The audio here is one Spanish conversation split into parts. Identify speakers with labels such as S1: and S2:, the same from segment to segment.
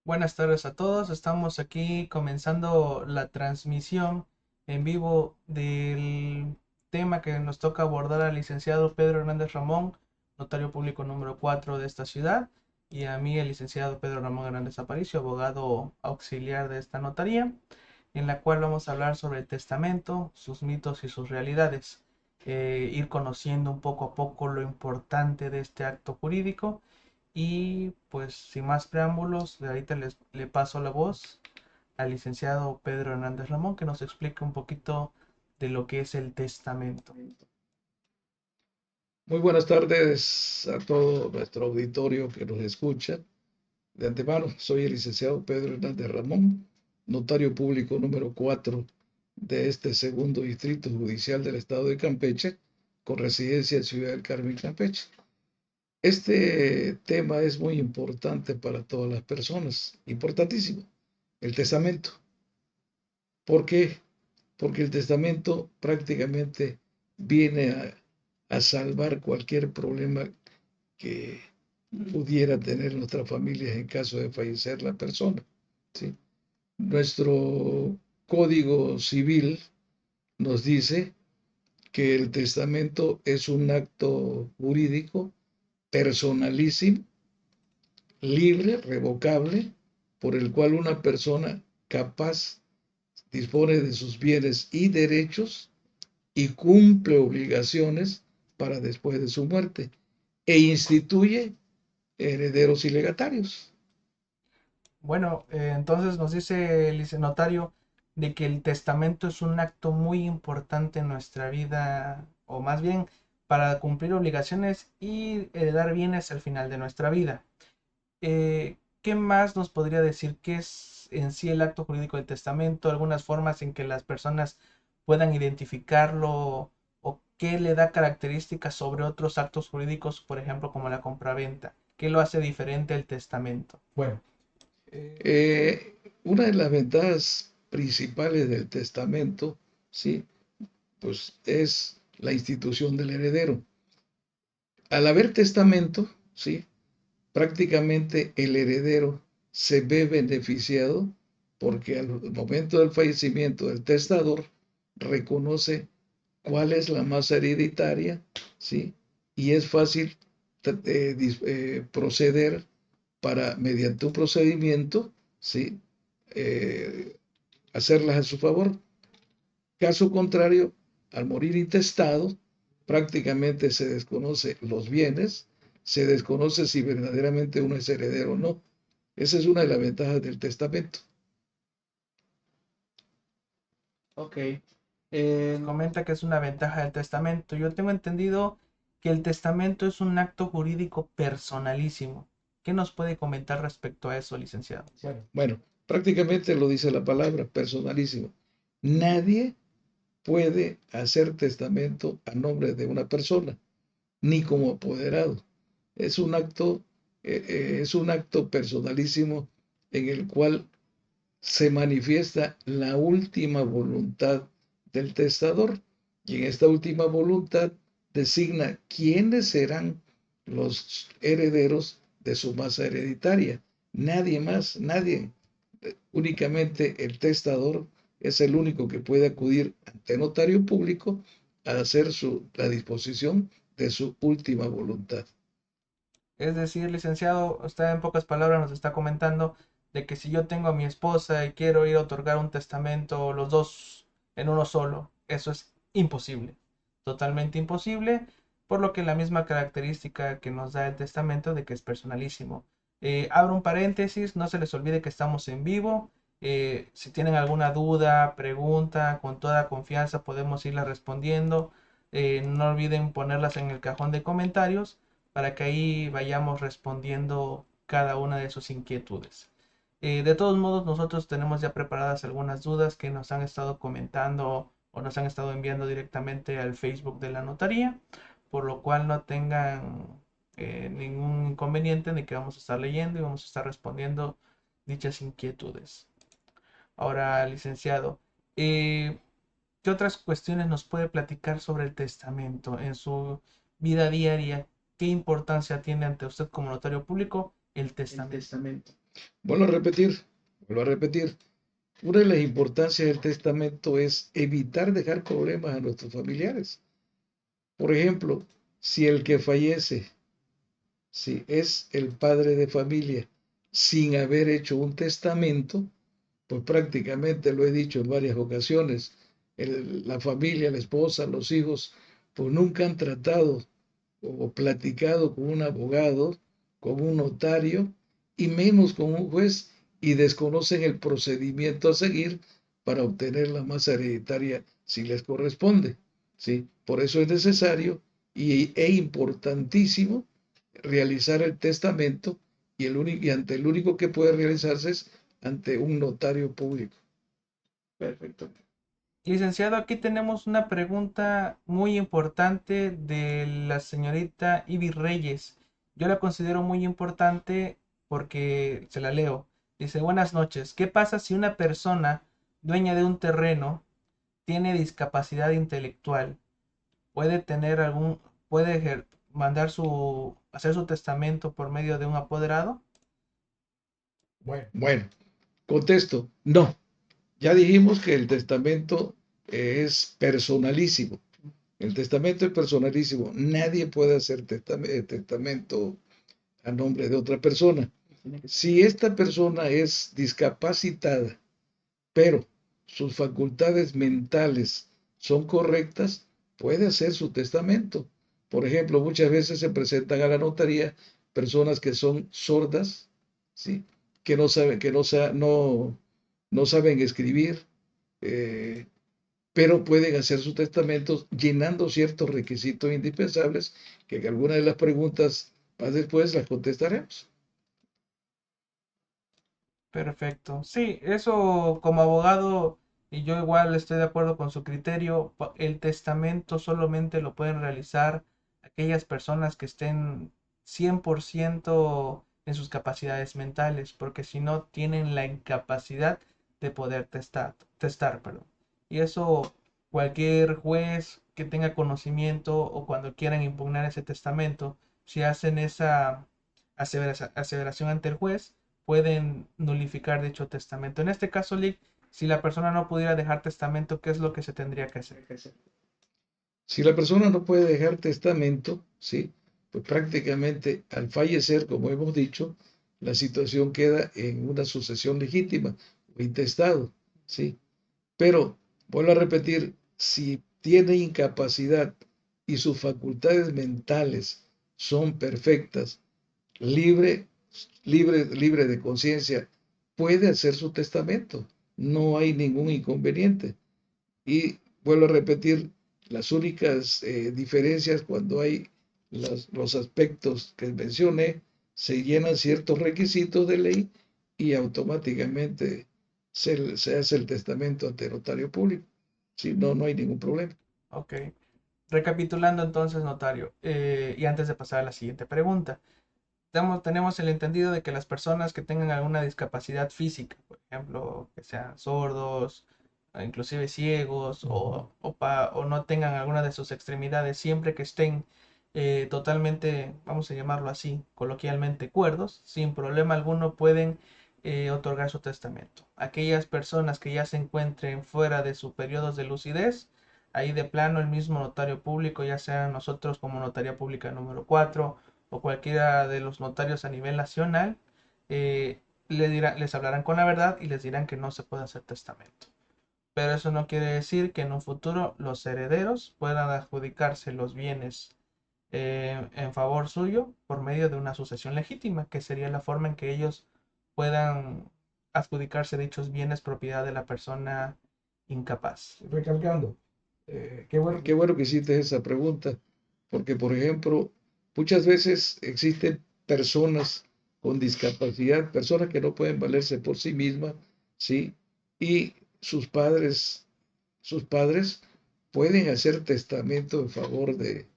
S1: Buenas tardes a todos. Estamos aquí comenzando la transmisión en vivo del tema que nos toca abordar al licenciado Pedro Hernández Ramón, notario público número 4 de esta ciudad, y a mí el licenciado Pedro Ramón Hernández Aparicio, abogado auxiliar de esta notaría, en la cual vamos a hablar sobre el testamento, sus mitos y sus realidades, ir conociendo un poco a poco lo importante de este acto jurídico y pues sin más preámbulos, de ahorita le paso la voz al licenciado Pedro Hernández Ramón que nos explique un poquito de lo que es el testamento.
S2: Muy buenas tardes a todo nuestro auditorio que nos escucha. De antemano, soy el licenciado Pedro Hernández Ramón, notario público número 4 de este segundo distrito judicial del estado de Campeche, con residencia en Ciudad del Carmen, Campeche. Este tema es muy importante para todas las personas, importantísimo, el testamento. ¿Por qué? Porque el testamento prácticamente viene a salvar cualquier problema que pudiera tener nuestra familia en caso de fallecer la persona. ¿Sí? Nuestro Código Civil nos dice que el testamento es un acto jurídico personalísimo, libre, revocable, por el cual una persona capaz dispone de sus bienes y derechos y cumple obligaciones para después de su muerte e instituye herederos y legatarios.
S1: Bueno, entonces nos dice el notario de que el testamento es un acto muy importante en nuestra vida, o más bien para cumplir obligaciones y heredar bienes al final de nuestra vida. ¿Qué más nos podría decir? ¿Qué es en sí el acto jurídico del testamento? ¿Algunas formas en que las personas puedan identificarlo? ¿O qué le da características sobre otros actos jurídicos, por ejemplo, como la compraventa? ¿Qué lo hace diferente al testamento?
S2: Bueno, eh, una de las ventajas principales del testamento, ¿sí? Pues es la institución del heredero. Al haber testamento, ¿sí? Prácticamente el heredero se ve beneficiado porque al momento del fallecimiento del testador reconoce cuál es la masa hereditaria, ¿sí? Y es fácil proceder para, mediante un procedimiento, ¿sí? Eh, hacerlas a su favor. Caso contrario, al morir intestado, prácticamente se desconoce los bienes, se desconoce si verdaderamente uno es heredero o no. Esa es una de las ventajas del testamento.
S1: Ok. Comenta que es una ventaja del testamento. Yo tengo entendido que el testamento es un acto jurídico personalísimo. ¿Qué nos puede comentar respecto a eso, licenciado?
S2: Bueno, prácticamente lo dice la palabra, personalísimo. Nadie puede hacer testamento a nombre de una persona, ni como apoderado. Es un acto, es un acto personalísimo en el cual se manifiesta la última voluntad del testador y en esta última voluntad designa quiénes serán los herederos de su masa hereditaria. Nadie más, nadie, únicamente el testador es el único que puede acudir ante notario público a hacer la disposición de su última voluntad.
S1: Es decir, licenciado, usted en pocas palabras nos está comentando de que si yo tengo a mi esposa y quiero ir a otorgar un testamento, los dos en uno solo, eso es imposible, totalmente imposible, por lo que la misma característica que nos da el testamento de que es personalísimo. Abro un paréntesis, no se les olvide que estamos en vivo. Si tienen alguna duda, pregunta, con toda confianza podemos irla respondiendo. No olviden ponerlas en el cajón de comentarios para que ahí vayamos respondiendo cada una de sus inquietudes. De todos modos, nosotros tenemos ya preparadas algunas dudas que nos han estado comentando o nos han estado enviando directamente al Facebook de la notaría, por lo cual no tengan ningún inconveniente de que vamos a estar leyendo y vamos a estar respondiendo dichas inquietudes. Ahora, licenciado, eh, ¿qué otras cuestiones nos puede platicar sobre el testamento en su vida diaria? ¿Qué importancia tiene ante usted como notario público el testamento?
S2: Vuelvo a repetir, vuelvo a repetir. Una de las importancias del testamento es evitar dejar problemas a nuestros familiares. Por ejemplo, si el que fallece, si es el padre de familia, sin haber hecho un testamento, pues prácticamente lo he dicho en varias ocasiones, la familia, la esposa, los hijos, pues nunca han tratado o platicado con un abogado, con un notario y menos con un juez y desconocen el procedimiento a seguir para obtener la masa hereditaria si les corresponde. ¿Sí? Por eso es necesario e importantísimo realizar el testamento y ante el único que puede realizarse es ante un notario público. Perfecto.
S1: Licenciado, aquí tenemos una pregunta muy importante de la señorita Ivy Reyes. Yo la considero muy importante porque se la leo. Dice, buenas noches. ¿Qué pasa si una persona dueña de un terreno tiene discapacidad intelectual? ¿Puede tener algún, puede mandar hacer su testamento por medio de un apoderado?
S2: Bueno, contesto, no. Ya dijimos que el testamento es personalísimo. El testamento es personalísimo. Nadie puede hacer testamento a nombre de otra persona. Si esta persona es discapacitada, pero sus facultades mentales son correctas, puede hacer su testamento. Por ejemplo, muchas veces se presentan a la notaría personas que son sordas, ¿sí? Que no saben, no saben escribir, eh, pero pueden hacer sus testamentos llenando ciertos requisitos indispensables que en algunas de las preguntas más después las contestaremos.
S1: Perfecto. Sí, eso como abogado, y yo igual estoy de acuerdo con su criterio, el testamento solamente lo pueden realizar aquellas personas que estén 100% en sus capacidades mentales, porque si no tienen la incapacidad de poder testar, perdón. Y eso cualquier juez que tenga conocimiento o cuando quieran impugnar ese testamento, si hacen esa aseveración ante el juez, pueden nulificar dicho testamento. En este caso, Lick, si la persona no pudiera dejar testamento, ¿qué es lo que se tendría que hacer?
S2: Si la persona no puede dejar testamento, ¿sí? Pues prácticamente al fallecer, como hemos dicho, la situación queda en una sucesión legítima o intestado, ¿sí? Pero, vuelvo a repetir, si tiene incapacidad y sus facultades mentales son perfectas, libre, libre de conciencia, puede hacer su testamento. No hay ningún inconveniente. Y vuelvo a repetir, las únicas diferencias cuando hay los aspectos que mencioné, se llenan ciertos requisitos de ley y automáticamente se hace el testamento ante notario público. Si no, no hay ningún problema.
S1: Ok. Recapitulando entonces, notario, y antes de pasar a la siguiente pregunta, tenemos el entendido de que las personas que tengan alguna discapacidad física, por ejemplo, que sean sordos, inclusive ciegos, o no tengan alguna de sus extremidades, siempre que estén totalmente, vamos a llamarlo así, coloquialmente cuerdos, sin problema alguno pueden otorgar su testamento. Aquellas personas que ya se encuentren fuera de sus periodos de lucidez, ahí de plano el mismo notario público, ya sea nosotros como notaría pública número 4 o cualquiera de los notarios a nivel nacional, les hablarán con la verdad y les dirán que no se puede hacer testamento. Pero eso no quiere decir que en un futuro los herederos puedan adjudicarse los bienes en favor suyo por medio de una sucesión legítima, que sería la forma en que ellos puedan adjudicarse dichos bienes propiedad de la persona incapaz.
S2: Recalcando, qué bueno que hiciste esa pregunta, porque por ejemplo, muchas veces existen personas con discapacidad, personas que no pueden valerse por sí mismas, ¿sí? Y sus padres pueden hacer testamento en favor de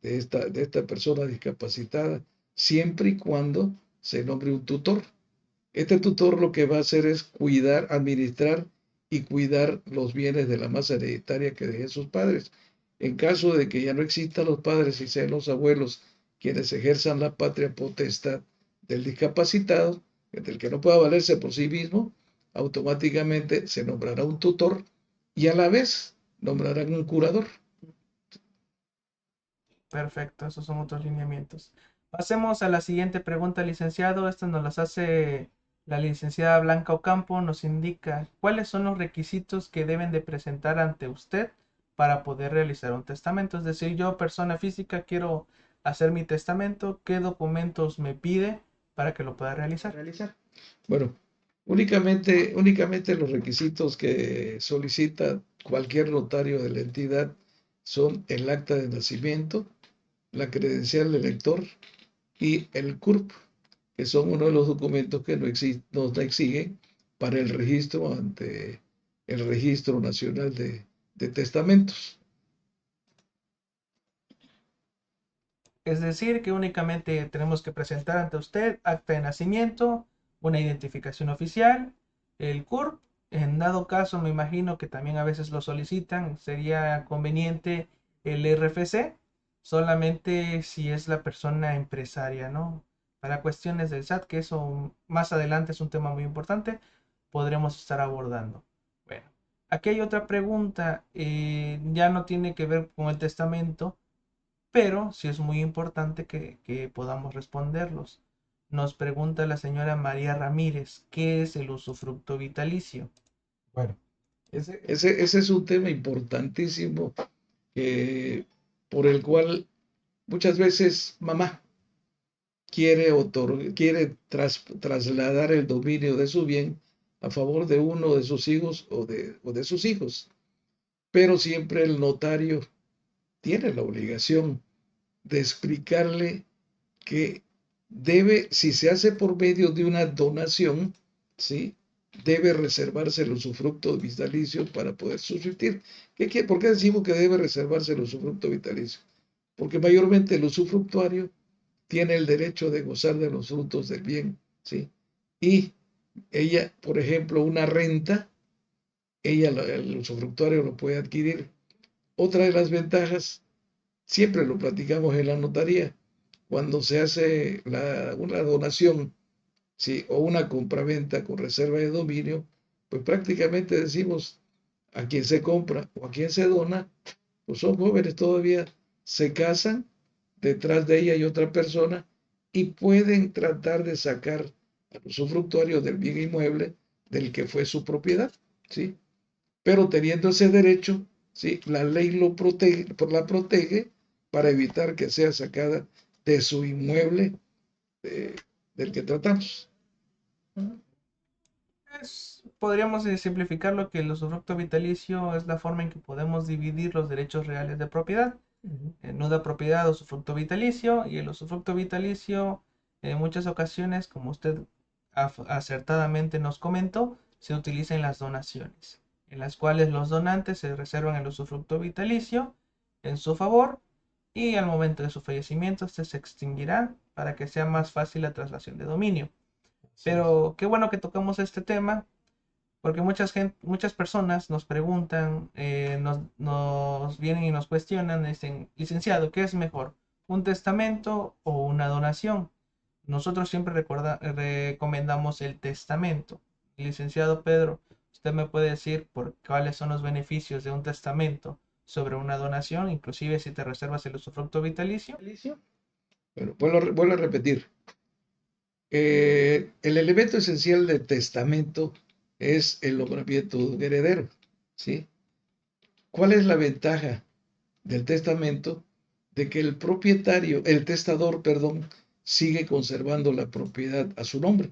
S2: esta persona discapacitada, siempre y cuando se nombre un tutor. Este tutor lo que va a hacer es cuidar, administrar y cuidar los bienes de la masa hereditaria que dejen sus padres. En caso de que ya no existan los padres y sean los abuelos quienes ejerzan la patria potestad del discapacitado, El que no pueda valerse por sí mismo, automáticamente se nombrará un tutor y a la vez nombrarán un curador.
S1: Perfecto, esos son otros lineamientos. Pasemos a la siguiente pregunta, licenciado. Esta nos las hace la licenciada Blanca Ocampo. Nos indica cuáles son los requisitos que deben de presentar ante usted para poder realizar un testamento. Es decir, yo, persona física, quiero hacer mi testamento. ¿Qué documentos me pide para que lo pueda realizar?
S2: Bueno, únicamente los requisitos que solicita cualquier notario de la entidad son el acta de nacimiento, la credencial del elector y el CURP, que son uno de los documentos que nos exigen para el registro ante el Registro Nacional de Testamentos.
S1: Es decir, que únicamente tenemos que presentar ante usted acta de nacimiento, una identificación oficial, el CURP. En dado caso, me imagino que también a veces lo solicitan, sería conveniente el RFC, solamente si es la persona empresaria, ¿no? Para cuestiones del SAT, que eso más adelante es un tema muy importante, podremos estar abordando. Bueno, aquí hay otra pregunta, ya no tiene que ver con el testamento, pero sí es muy importante que podamos responderlos. Nos pregunta la señora María Ramírez, ¿qué es el usufructo vitalicio?
S2: Bueno, ese es un tema importantísimo por el cual muchas veces mamá quiere trasladar el dominio de su bien a favor de uno de sus hijos o de sus hijos. Pero siempre el notario tiene la obligación de explicarle que debe, si se hace por medio de una donación, ¿sí? Debe reservarse el usufructo vitalicio para poder subsistir. ¿Por qué decimos que debe reservarse el usufructo vitalicio? Porque mayormente el usufructuario tiene el derecho de gozar de los frutos del bien, ¿sí? Y ella, por ejemplo, una renta, el usufructuario lo puede adquirir. Otra de las ventajas, siempre lo platicamos en la notaría, cuando se hace una donación, ¿sí? O una compraventa con reserva de dominio, pues prácticamente decimos a quien se compra o a quien se dona, pues son jóvenes todavía, se casan, detrás de ella hay otra persona y pueden tratar de sacar al usufructuario del bien inmueble del que fue su propiedad, ¿sí? Pero teniendo ese derecho, ¿sí? La ley la protege para evitar que sea sacada de su inmueble eh, del que tratamos.
S1: Podríamos simplificarlo que el usufructo vitalicio es la forma en que podemos dividir los derechos reales de propiedad. Nuda propiedad, usufructo vitalicio, y el usufructo vitalicio en muchas ocasiones, como usted acertadamente nos comentó, se utiliza en las donaciones, en las cuales los donantes se reservan el usufructo vitalicio en su favor y al momento de su fallecimiento este se extinguirá para que sea más fácil la traslación de dominio. Pero qué bueno que tocamos este tema porque muchas personas nos preguntan, nos vienen y nos cuestionan, dicen, licenciado, ¿qué es mejor? ¿Un testamento o una donación? Nosotros siempre recomendamos el testamento. Licenciado Pedro, ¿usted me puede decir por cuáles son los beneficios de un testamento sobre una donación, inclusive si te reservas el usufructo vitalicio?
S2: Bueno, vuelvo a repetir. El elemento esencial del testamento es el nombramiento de un heredero, ¿sí? ¿Cuál es la ventaja del testamento? De que el testador, perdón, sigue conservando la propiedad a su nombre,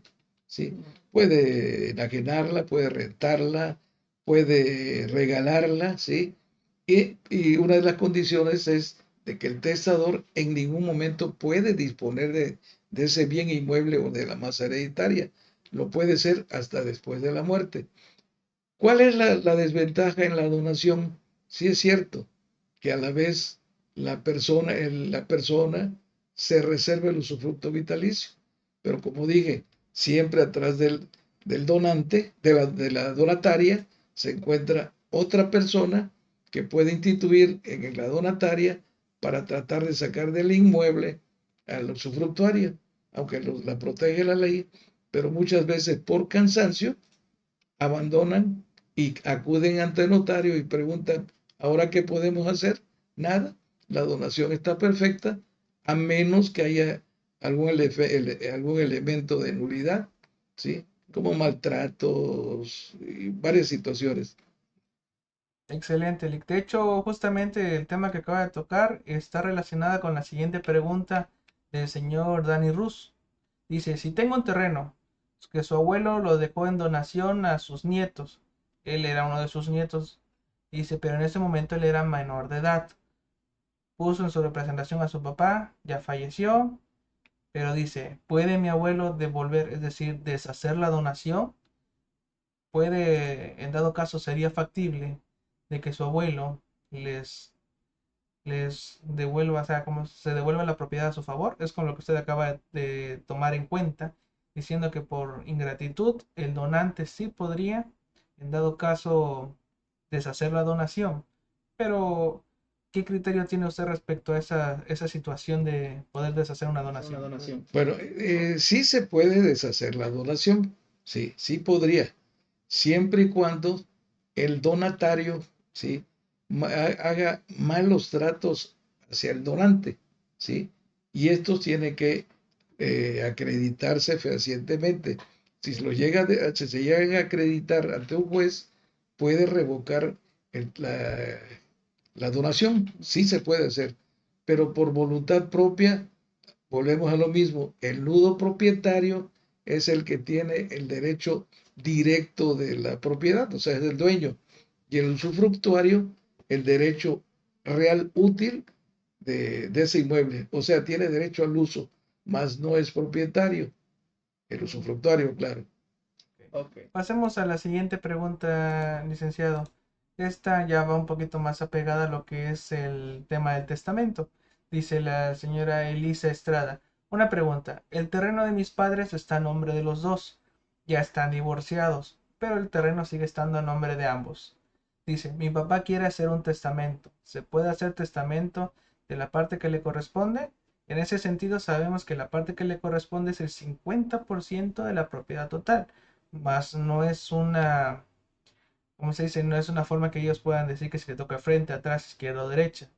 S2: ¿sí? Puede enajenarla, puede rentarla, puede regalarla, ¿sí? Y una de las condiciones es de que el testador en ningún momento puede disponer de ese bien inmueble o de la masa hereditaria. Lo puede ser hasta después de la muerte. ¿Cuál es la desventaja en la donación? Sí es cierto que a la vez la persona se reserva el usufructo vitalicio, pero como dije, siempre atrás del donante, de la donataria, se encuentra otra persona que puede instituir en la donataria para tratar de sacar del inmueble al usufructuario, aunque la protege la ley, pero muchas veces por cansancio abandonan y acuden ante el notario y preguntan, ¿ahora qué podemos hacer? Nada, la donación está perfecta, a menos que haya algún elemento de nulidad, ¿sí? Como maltratos y varias situaciones.
S1: Excelente, Lick. De hecho, justamente el tema que acaba de tocar está relacionada con la siguiente pregunta del señor Danny Rus. Dice, si tengo un terreno que su abuelo lo dejó en donación a sus nietos, él era uno de sus nietos, dice, pero en ese momento él era menor de edad, puso en su representación a su papá, ya falleció, pero dice, ¿puede mi abuelo devolver, es decir, deshacer la donación? Puede, en dado caso, sería factible de que su abuelo les, les devuelva, o sea, como se devuelva la propiedad a su favor, es con lo que usted acaba de tomar en cuenta, diciendo que por ingratitud el donante sí podría, en dado caso, deshacer la donación. Pero, ¿qué criterio tiene usted respecto a esa situación de poder deshacer una donación?
S2: Bueno, sí se puede deshacer la donación, sí, sí podría, siempre y cuando el donatario, ¿sí? Haga malos tratos hacia el donante, ¿sí? Y estos tienen que acreditarse fehacientemente. Si se llegan a acreditar ante un juez, puede revocar la donación, sí se puede hacer, pero por voluntad propia, volvemos a lo mismo, el nudo propietario es el que tiene el derecho directo de la propiedad, o sea, es el dueño, y el usufructuario el derecho real útil de ese inmueble, o sea, tiene derecho al uso, mas no es propietario, el usufructuario, claro.
S1: Pasemos a la siguiente pregunta, licenciado. Esta ya va un poquito más apegada a lo que es el tema del testamento. Dice la señora Elisa Estrada. Una pregunta. El terreno de mis padres está a nombre de los dos. Ya están divorciados, pero el terreno sigue estando a nombre de ambos. Dice, mi papá quiere hacer un testamento. ¿Se puede hacer testamento de la parte que le corresponde? En ese sentido, sabemos que la parte que le corresponde es el 50% de la propiedad total, más no es una, como se dice, no es una forma que ellos puedan decir que se le toca frente, atrás, izquierda o derecha.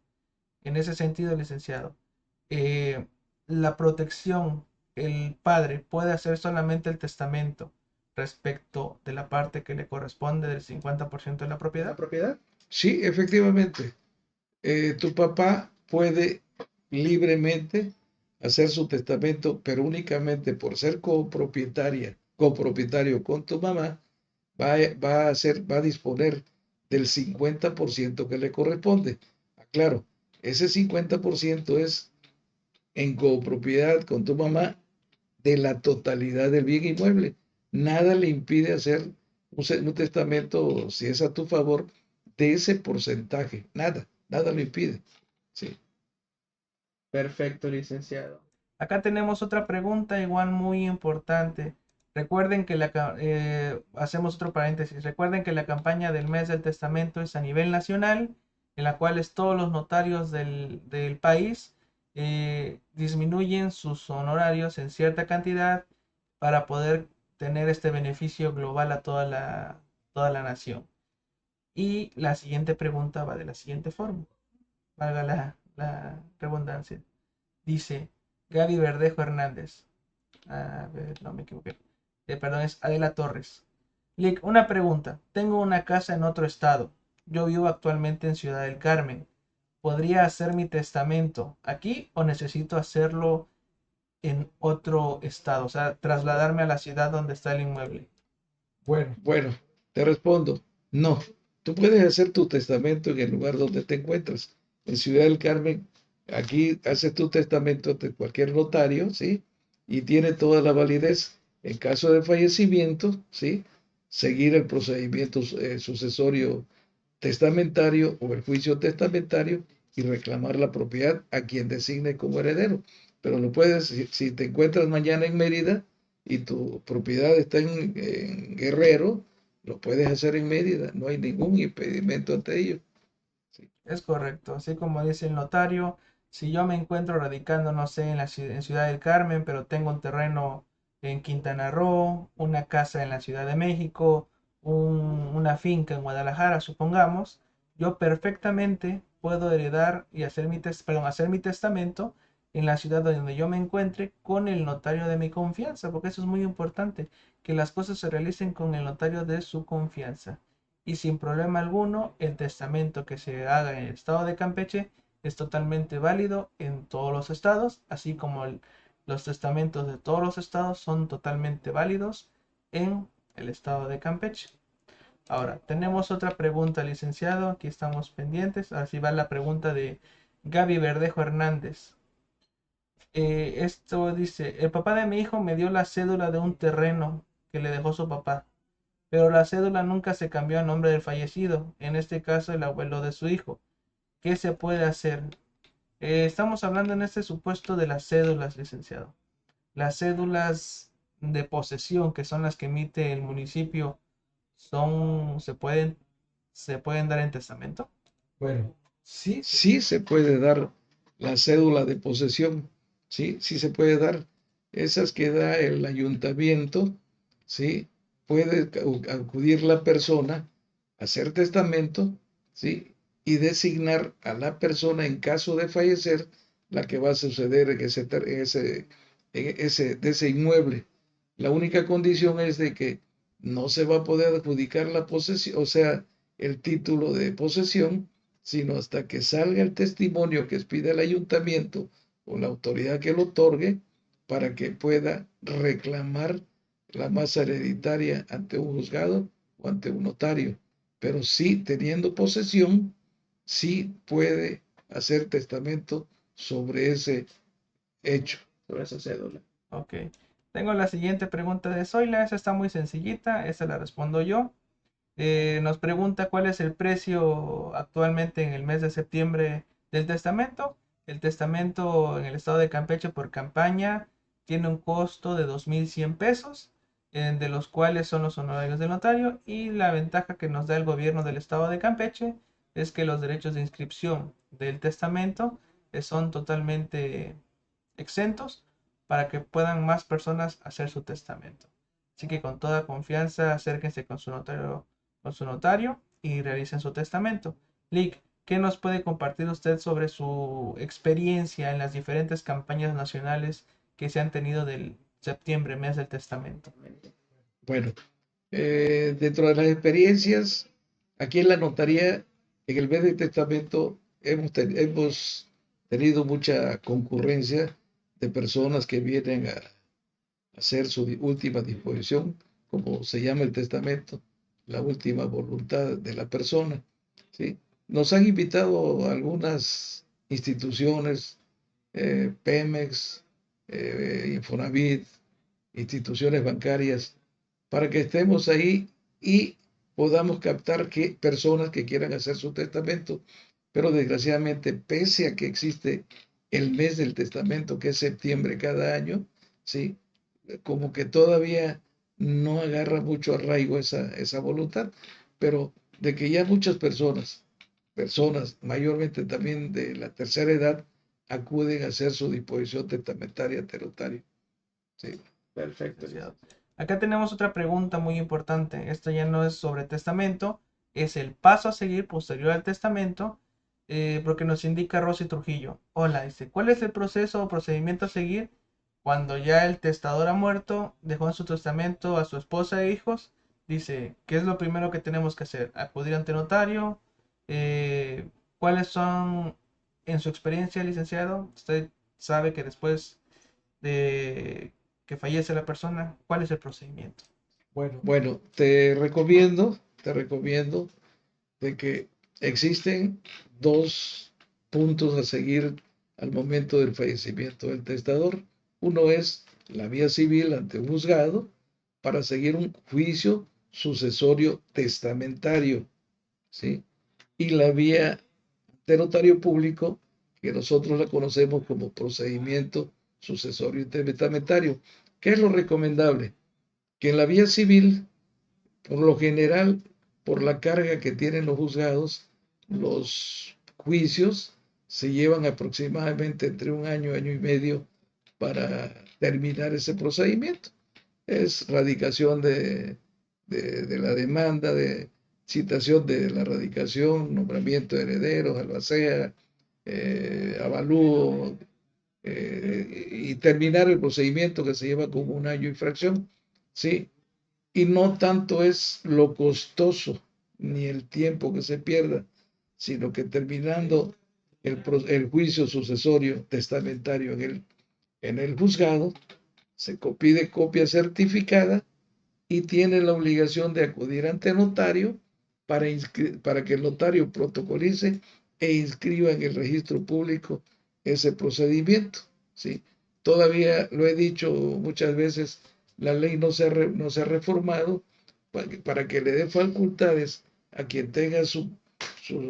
S1: En ese sentido, licenciado, eh, la protección, el padre puede hacer solamente el testamento respecto de la parte que le corresponde del 50% de la propiedad.
S2: Sí, efectivamente, tu papá puede libremente hacer su testamento, pero únicamente por ser copropietario con tu mamá, va a disponer del 50% que le corresponde. Claro, ese 50% es en copropiedad con tu mamá de la totalidad del bien inmueble. Nada le impide hacer un testamento, si es a tu favor, de ese porcentaje. Nada, nada lo impide. Sí.
S1: Perfecto, licenciado. Acá tenemos otra pregunta igual muy importante. Recuerden que hacemos otro paréntesis. Recuerden que la campaña del mes del testamento es a nivel nacional, en la cual todos los notarios del país disminuyen sus honorarios en cierta cantidad para poder tener este beneficio global a toda la nación. Y la siguiente pregunta va de la siguiente forma, valga la redundancia. Dice Gaby Verdejo Hernández. A ver, no me equivoqué. Perdón, es Adela Torres. Lick, una pregunta. Tengo una casa en otro estado. Yo vivo actualmente en Ciudad del Carmen. ¿Podría hacer mi testamento aquí o necesito hacerlo en otro estado? O sea, trasladarme a la ciudad donde está el inmueble.
S2: Bueno, te respondo, no. Tú puedes hacer tu testamento en el lugar donde te encuentras. En Ciudad del Carmen, aquí haces tu testamento ante cualquier notario, ¿sí? Y tiene toda la validez. En caso de fallecimiento, ¿sí? Seguir el procedimiento sucesorio testamentario o el juicio testamentario y reclamar la propiedad a quien designe como heredero. Pero lo puedes, si te encuentras mañana en Mérida y tu propiedad está en Guerrero, lo puedes hacer en Mérida, no hay ningún impedimento ante ello. Sí.
S1: Es correcto. Así como dice el notario, si yo me encuentro radicando, no sé, en Ciudad del Carmen, pero tengo un terreno en Quintana Roo, una casa en la Ciudad de México, una finca en Guadalajara, supongamos, yo perfectamente puedo heredar y hacer mi testamento en la ciudad donde yo me encuentre con el notario de mi confianza, porque eso es muy importante, que las cosas se realicen con el notario de su confianza. Y sin problema alguno, el testamento que se haga en el estado de Campeche es totalmente válido en todos los estados, así como los testamentos de todos los estados son totalmente válidos en el estado de Campeche. Ahora, tenemos otra pregunta, licenciado. Aquí estamos pendientes. Así va la pregunta de Gaby Verdejo Hernández. Esto dice, el papá de mi hijo me dio la cédula de un terreno que le dejó su papá, pero la cédula nunca se cambió a nombre del fallecido, en este caso el abuelo de su hijo. ¿Qué se puede hacer? Estamos hablando en este supuesto de las cédulas, licenciado. Las cédulas de posesión, que son las que emite el municipio, se pueden dar en testamento.
S2: Bueno, sí se puede dar la cédula de posesión, sí se puede dar. Esas que da el ayuntamiento, sí, puede acudir la persona, hacer testamento, sí, y designar a la persona en caso de fallecer la que va a suceder de ese inmueble. La única condición es de que no se va a poder adjudicar la posesión, o sea, el título de posesión, sino hasta que salga el testimonio que pide el ayuntamiento o la autoridad que lo otorgue para que pueda reclamar la masa hereditaria ante un juzgado o ante un notario. Pero sí, teniendo posesión, sí puede hacer testamento sobre ese hecho, sobre esa cédula.
S1: Ok. Tengo la siguiente pregunta de Zoila. Esa está muy sencillita. Esa la respondo yo. Nos pregunta cuál es el precio actualmente en el mes de septiembre del testamento. El testamento en el estado de Campeche por campaña tiene un costo de 2.100 pesos, de los cuales son los honorarios del notario. Y la ventaja que nos da el gobierno del estado de Campeche es que los derechos de inscripción del testamento son totalmente exentos para que puedan más personas hacer su testamento. Así que con toda confianza acérquense con su notario y realicen su testamento. Lick, ¿qué nos puede compartir usted sobre su experiencia en las diferentes campañas nacionales que se han tenido del septiembre, mes del testamento?
S2: Bueno, dentro de las experiencias, aquí en la notaría, en el mes de testamento, hemos tenido mucha concurrencia de personas que vienen a hacer su última disposición, como se llama el testamento, la última voluntad de la persona. ¿Sí? Nos han invitado algunas instituciones, Pemex, Infonavit, instituciones bancarias, para que estemos ahí y podamos captar que personas que quieran hacer su testamento. Pero desgraciadamente, pese a que existe el mes del testamento, que es septiembre cada año, ¿sí? Como que todavía no agarra mucho arraigo esa voluntad, pero de que ya muchas personas mayormente también de la tercera edad, acuden a hacer su disposición testamentaria ante notario. Sí, perfecto.
S1: Acá tenemos otra pregunta muy importante. Esto ya no es sobre testamento, es el paso a seguir posterior al testamento, porque nos indica Rosy Trujillo. Hola, dice, ¿cuál es el proceso o procedimiento a seguir cuando ya el testador ha muerto, dejó en su testamento a su esposa e hijos? Dice, ¿qué es lo primero que tenemos que hacer? ¿Acudir ante notario? Eh, ¿Cuáles son, en su experiencia, licenciado? Usted sabe que después de que fallece la persona, ¿cuál es el procedimiento?
S2: Bueno, te recomiendo de que existen dos puntos a seguir al momento del fallecimiento del testador. Uno es la vía civil ante un juzgado para seguir un juicio sucesorio testamentario, ¿sí? Y la vía de notario público, que nosotros la conocemos como procedimiento sucesorio testamentario. ¿Qué es lo recomendable? Que en la vía civil, por lo general, por la carga que tienen los juzgados, los juicios se llevan aproximadamente entre un año y medio para terminar ese procedimiento. es radicación de la demanda, de citación de la radicación, nombramiento de herederos, albacea, avalúo, y terminar el procedimiento que se lleva como un año de infracción, ¿sí? Y no tanto es lo costoso ni el tiempo que se pierda, sino que terminando el juicio sucesorio testamentario en el juzgado, se pide copia certificada y tiene la obligación de acudir ante notario para que el notario protocolice e inscriba en el registro público ese procedimiento. ¿Sí? Todavía lo he dicho muchas veces, la ley no se ha reformado para que le dé facultades a quien tenga su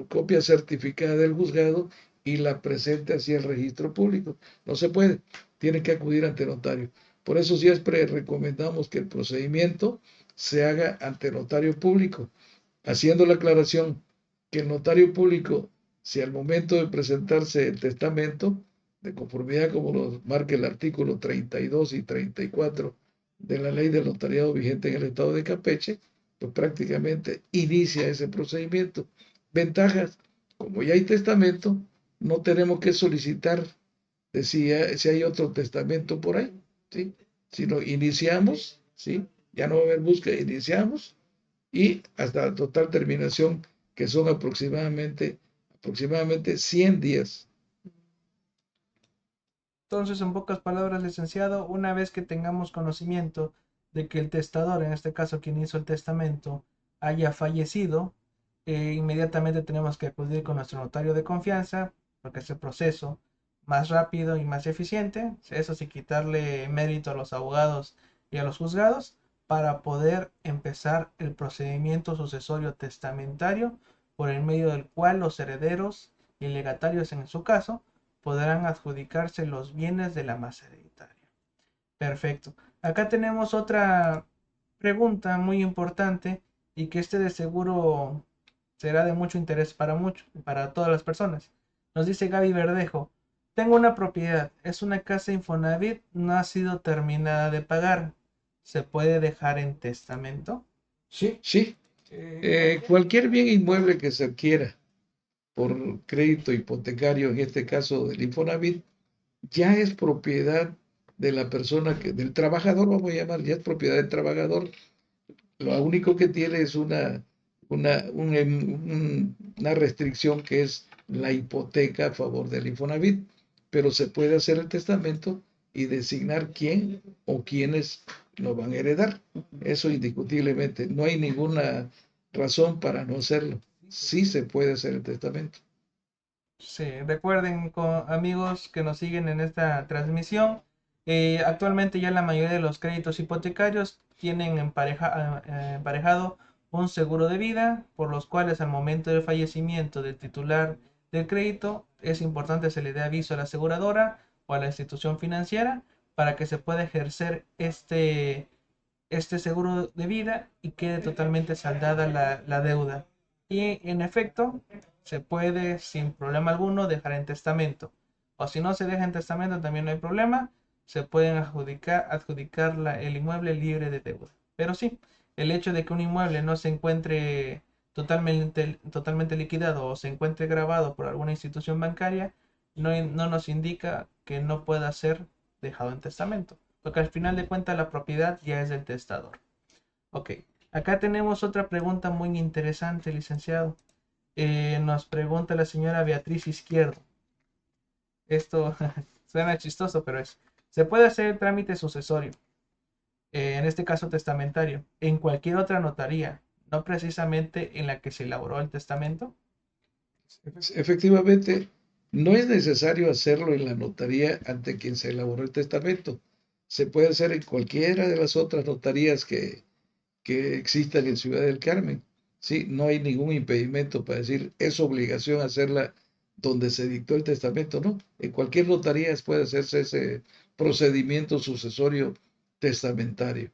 S2: copia certificada del juzgado y la presente hacia el registro público. No se puede, tiene que acudir ante notario. Por eso siempre recomendamos que el procedimiento se haga ante notario público, haciendo la aclaración que el notario público, si al momento de presentarse el testamento, de conformidad como lo marca el artículo 32 y 34 de la ley del notariado vigente en el estado de Campeche, pues prácticamente inicia ese procedimiento. Ventajas, como ya hay testamento, no tenemos que solicitar de si hay otro testamento por ahí, ¿sí? Si lo iniciamos, ¿sí? Ya no va a haber búsqueda, iniciamos y hasta la total terminación, que son aproximadamente 100 días.
S1: Entonces, en pocas palabras, licenciado, una vez que tengamos conocimiento de que el testador, en este caso quien hizo el testamento, haya fallecido, inmediatamente tenemos que acudir con nuestro notario de confianza, porque es el proceso más rápido y más eficiente, eso sin quitarle mérito a los abogados y a los juzgados, para poder empezar el procedimiento sucesorio testamentario, por el medio del cual los herederos y legatarios en su caso podrán adjudicarse los bienes de la masa hereditaria. Perfecto. Acá tenemos otra pregunta muy importante y que de seguro será de mucho interés para todas las personas. Nos dice Gaby Verdejo, tengo una propiedad, es una casa Infonavit, no ha sido terminada de pagar. ¿Se puede dejar en testamento?
S2: Sí, sí. Cualquier bien inmueble que se adquiera por crédito hipotecario, en este caso del Infonavit, ya es propiedad de la persona del trabajador, vamos a llamar, ya es propiedad del trabajador. Lo único que tiene es una restricción que es la hipoteca a favor del Infonavit, pero se puede hacer el testamento y designar quién o quiénes lo van a heredar. Eso indiscutiblemente, no hay ninguna razón para no hacerlo. Sí se puede hacer el testamento.
S1: Sí, recuerden, amigos que nos siguen en esta transmisión, actualmente ya la mayoría de los créditos hipotecarios tienen emparejado un seguro de vida, por los cuales al momento del fallecimiento del titular del crédito es importante se le dé aviso a la aseguradora o a la institución financiera para que se pueda ejercer este seguro de vida y quede totalmente saldada la deuda. Y en efecto, se puede sin problema alguno dejar en testamento. O si no se deja en testamento también no hay problema. Se pueden adjudicar el inmueble libre de deuda. Pero sí, el hecho de que un inmueble no se encuentre totalmente liquidado o se encuentre grabado por alguna institución bancaria no nos indica que no pueda ser dejado en testamento, porque al final de cuentas la propiedad ya es del testador. Ok, acá tenemos otra pregunta muy interesante, licenciado. Nos pregunta la señora Beatriz Izquierdo. Esto suena chistoso, pero ¿se puede hacer el trámite sucesorio, en este caso testamentario, en cualquier otra notaría, no precisamente en la que se elaboró el testamento?
S2: Efectivamente, no es necesario hacerlo en la notaría ante quien se elaboró el testamento. Se puede hacer en cualquiera de las otras notarías que existan en Ciudad del Carmen. Sí, no hay ningún impedimento para decir es obligación hacerla donde se dictó el testamento, no. En cualquier notaría puede hacerse ese procedimiento sucesorio testamentario.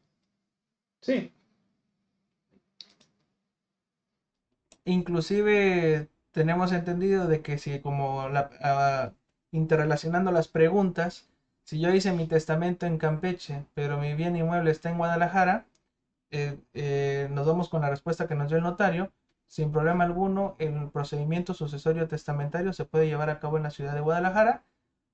S1: Sí. Inclusive tenemos entendido de que si como interrelacionando las preguntas, Si yo hice mi testamento en Campeche, pero mi bien inmueble está en Guadalajara, nos vamos con la respuesta que nos dio el notario. Sin problema alguno, el procedimiento sucesorio testamentario se puede llevar a cabo en la ciudad de Guadalajara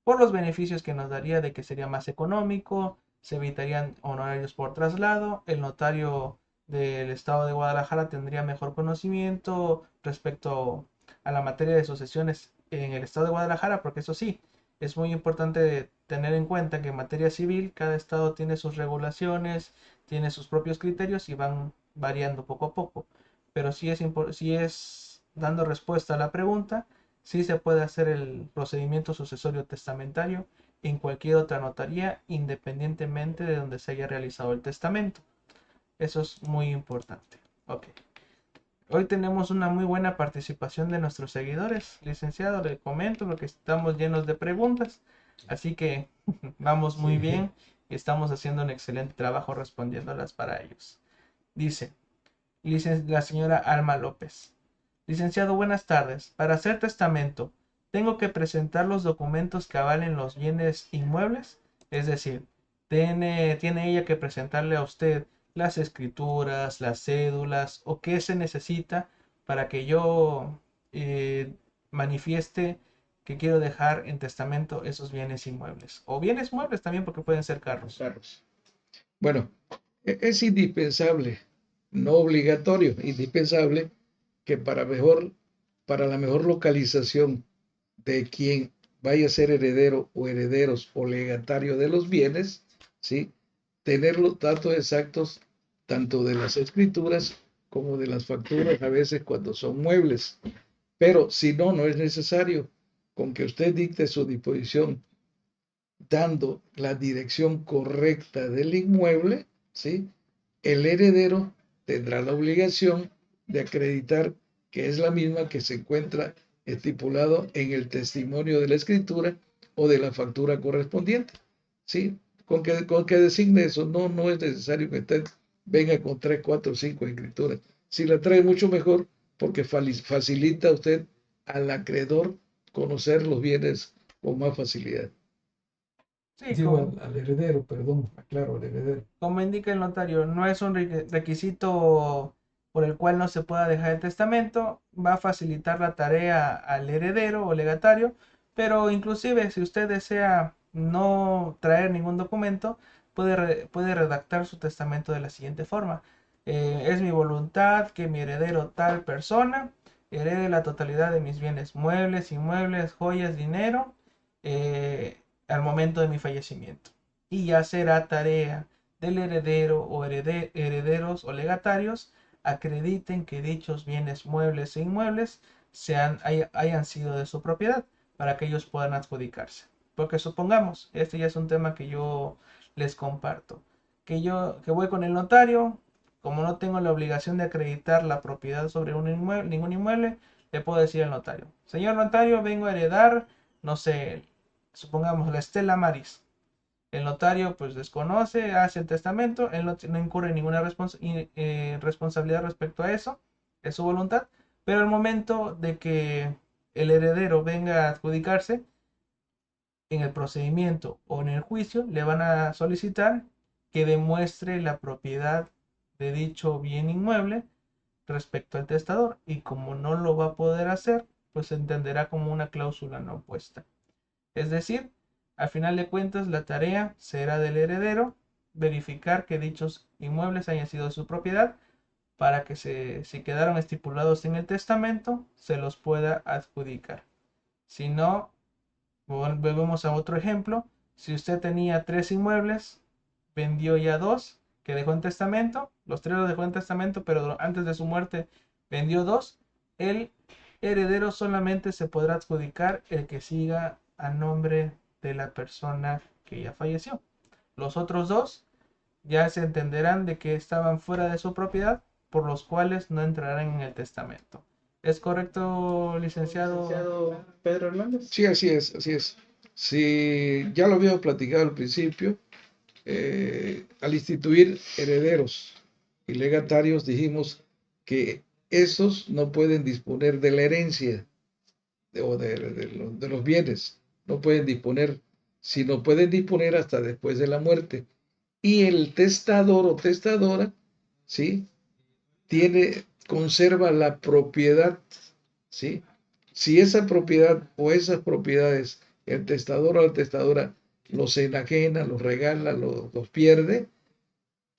S1: por los beneficios que nos daría de que sería más económico, se evitarían honorarios por traslado, el notario del estado de Guadalajara tendría mejor conocimiento respecto a la materia de sucesiones en el estado de Guadalajara, porque eso sí, es muy importante tener en cuenta que en materia civil cada estado tiene sus regulaciones, tiene sus propios criterios y van variando poco a poco. Pero si es dando respuesta a la pregunta, sí se puede hacer el procedimiento sucesorio testamentario en cualquier otra notaría, independientemente de donde se haya realizado el testamento. Eso es muy importante. Ok. Hoy tenemos una muy buena participación de nuestros seguidores. Licenciado, le comento porque estamos llenos de preguntas. Así que vamos muy
S2: Sí,
S1: bien y estamos haciendo un excelente trabajo respondiéndolas para ellos. Dice la señora Alma López. Licenciado, buenas tardes. Para hacer testamento, ¿tengo que presentar los documentos que avalen los bienes inmuebles? Es decir, ¿tiene ella que presentarle a usted las escrituras, las cédulas o qué se necesita para que yo manifieste que quiero dejar en testamento esos bienes inmuebles? O bienes muebles también porque pueden ser carros.
S2: Carlos. Bueno, es indispensable, no obligatorio, indispensable que para la mejor localización de quien vaya a ser heredero o herederos o legatario de los bienes, ¿sí? Tener los datos exactos tanto de las escrituras como de las facturas, a veces cuando son muebles. Pero si no, no es necesario. Con que usted dicte su disposición dando la dirección correcta del inmueble, ¿sí? El heredero tendrá la obligación de acreditar que es la misma que se encuentra estipulado en el testimonio de la escritura o de la factura correspondiente, ¿sí? Con que designe eso, no, no es necesario que usted venga con 3, 4, 5 escrituras. Si la trae mucho mejor, porque facilita a usted al acreedor conocer los bienes con más facilidad.
S1: Sí,
S2: Digo al heredero, perdón, aclaro, al heredero.
S1: como indica el notario, no es un requisito por el cual no se pueda dejar el testamento, va a facilitar la tarea al heredero o legatario, pero inclusive si usted desea no traer ningún documento, puede redactar su testamento de la siguiente forma. Es mi voluntad que mi heredero tal persona herede la totalidad de mis bienes muebles, inmuebles, joyas, dinero, al momento de mi fallecimiento. Y ya será tarea del heredero o herederos o legatarios acrediten que dichos bienes muebles e inmuebles hayan sido de su propiedad para que ellos puedan adjudicarse. Porque supongamos, este ya es un tema que yo les comparto, que voy con el notario, como no tengo la obligación de acreditar la propiedad sobre ningún inmueble, le puedo decir al notario, señor notario, vengo a heredar, no sé, supongamos la Estela Maris. El notario pues desconoce, hace el testamento, él no incurre en ninguna responsabilidad respecto a eso, es su voluntad, pero al momento de que el heredero venga a adjudicarse, en el procedimiento o en el juicio le van a solicitar que demuestre la propiedad de dicho bien inmueble respecto al testador y como no lo va a poder hacer, pues se entenderá como una cláusula no puesta. Es decir, al final de cuentas, la tarea será del heredero verificar que dichos inmuebles hayan sido de su propiedad para que si quedaron estipulados en el testamento, se los pueda adjudicar. Si no, volvemos a otro ejemplo. Si usted tenía 3 inmuebles, vendió ya 2 que dejó en testamento, los 3 los dejó en testamento, pero antes de su muerte vendió 2, el heredero solamente se podrá adjudicar el que siga a nombre de la persona que ya falleció. Los otros 2 ya se entenderán de que estaban fuera de su propiedad, por los cuales no entrarán en el testamento. ¿Es correcto, licenciado Pedro Hernández?
S2: Sí, así es, así es. Si ya lo habíamos platicado al principio, al instituir herederos y legatarios, dijimos que esos no pueden disponer de la herencia de los bienes, no pueden disponer sino pueden disponer hasta después de la muerte. Y el testador o testadora, ¿sí? Conserva la propiedad, ¿sí? Si esa propiedad o esas propiedades, el testador o la testadora los enajena, los regala, los pierde,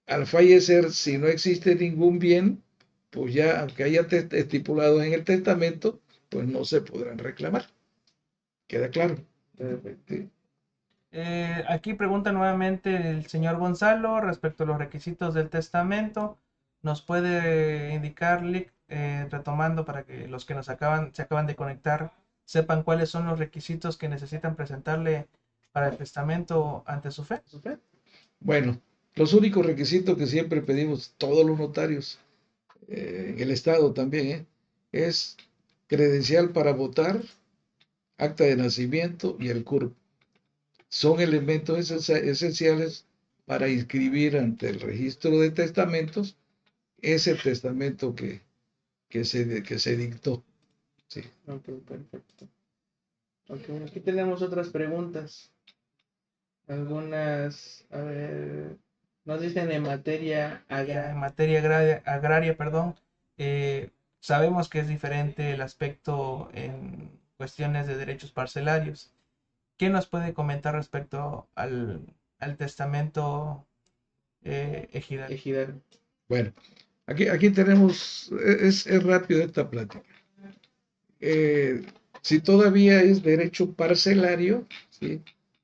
S2: al fallecer, si no existe ningún bien, pues ya, aunque haya estipulado en el testamento, pues no se podrán reclamar. ¿Queda claro? Sí.
S1: Aquí pregunta nuevamente el señor Gonzalo respecto a los requisitos del testamento. ¿Nos puede indicar, Lick, retomando para que los que se acaban de conectar sepan cuáles son los requisitos que necesitan presentarle para el testamento ante su fe?
S2: Bueno, los únicos requisitos que siempre pedimos todos los notarios, en el Estado también, es credencial para votar, acta de nacimiento y el CURP. Son elementos esenciales para inscribir ante el registro de testamentos ese testamento que se dictó. Sí.
S1: Ok, perfecto. Ok, aquí tenemos otras preguntas. Algunas, a ver, nos dicen en materia agraria, perdón, sabemos que es diferente el aspecto en cuestiones de derechos parcelarios. ¿Qué nos puede comentar respecto al testamento ejidal?
S2: Bueno, aquí tenemos, es rápido esta plática. Si todavía es derecho parcelario, ¿sí?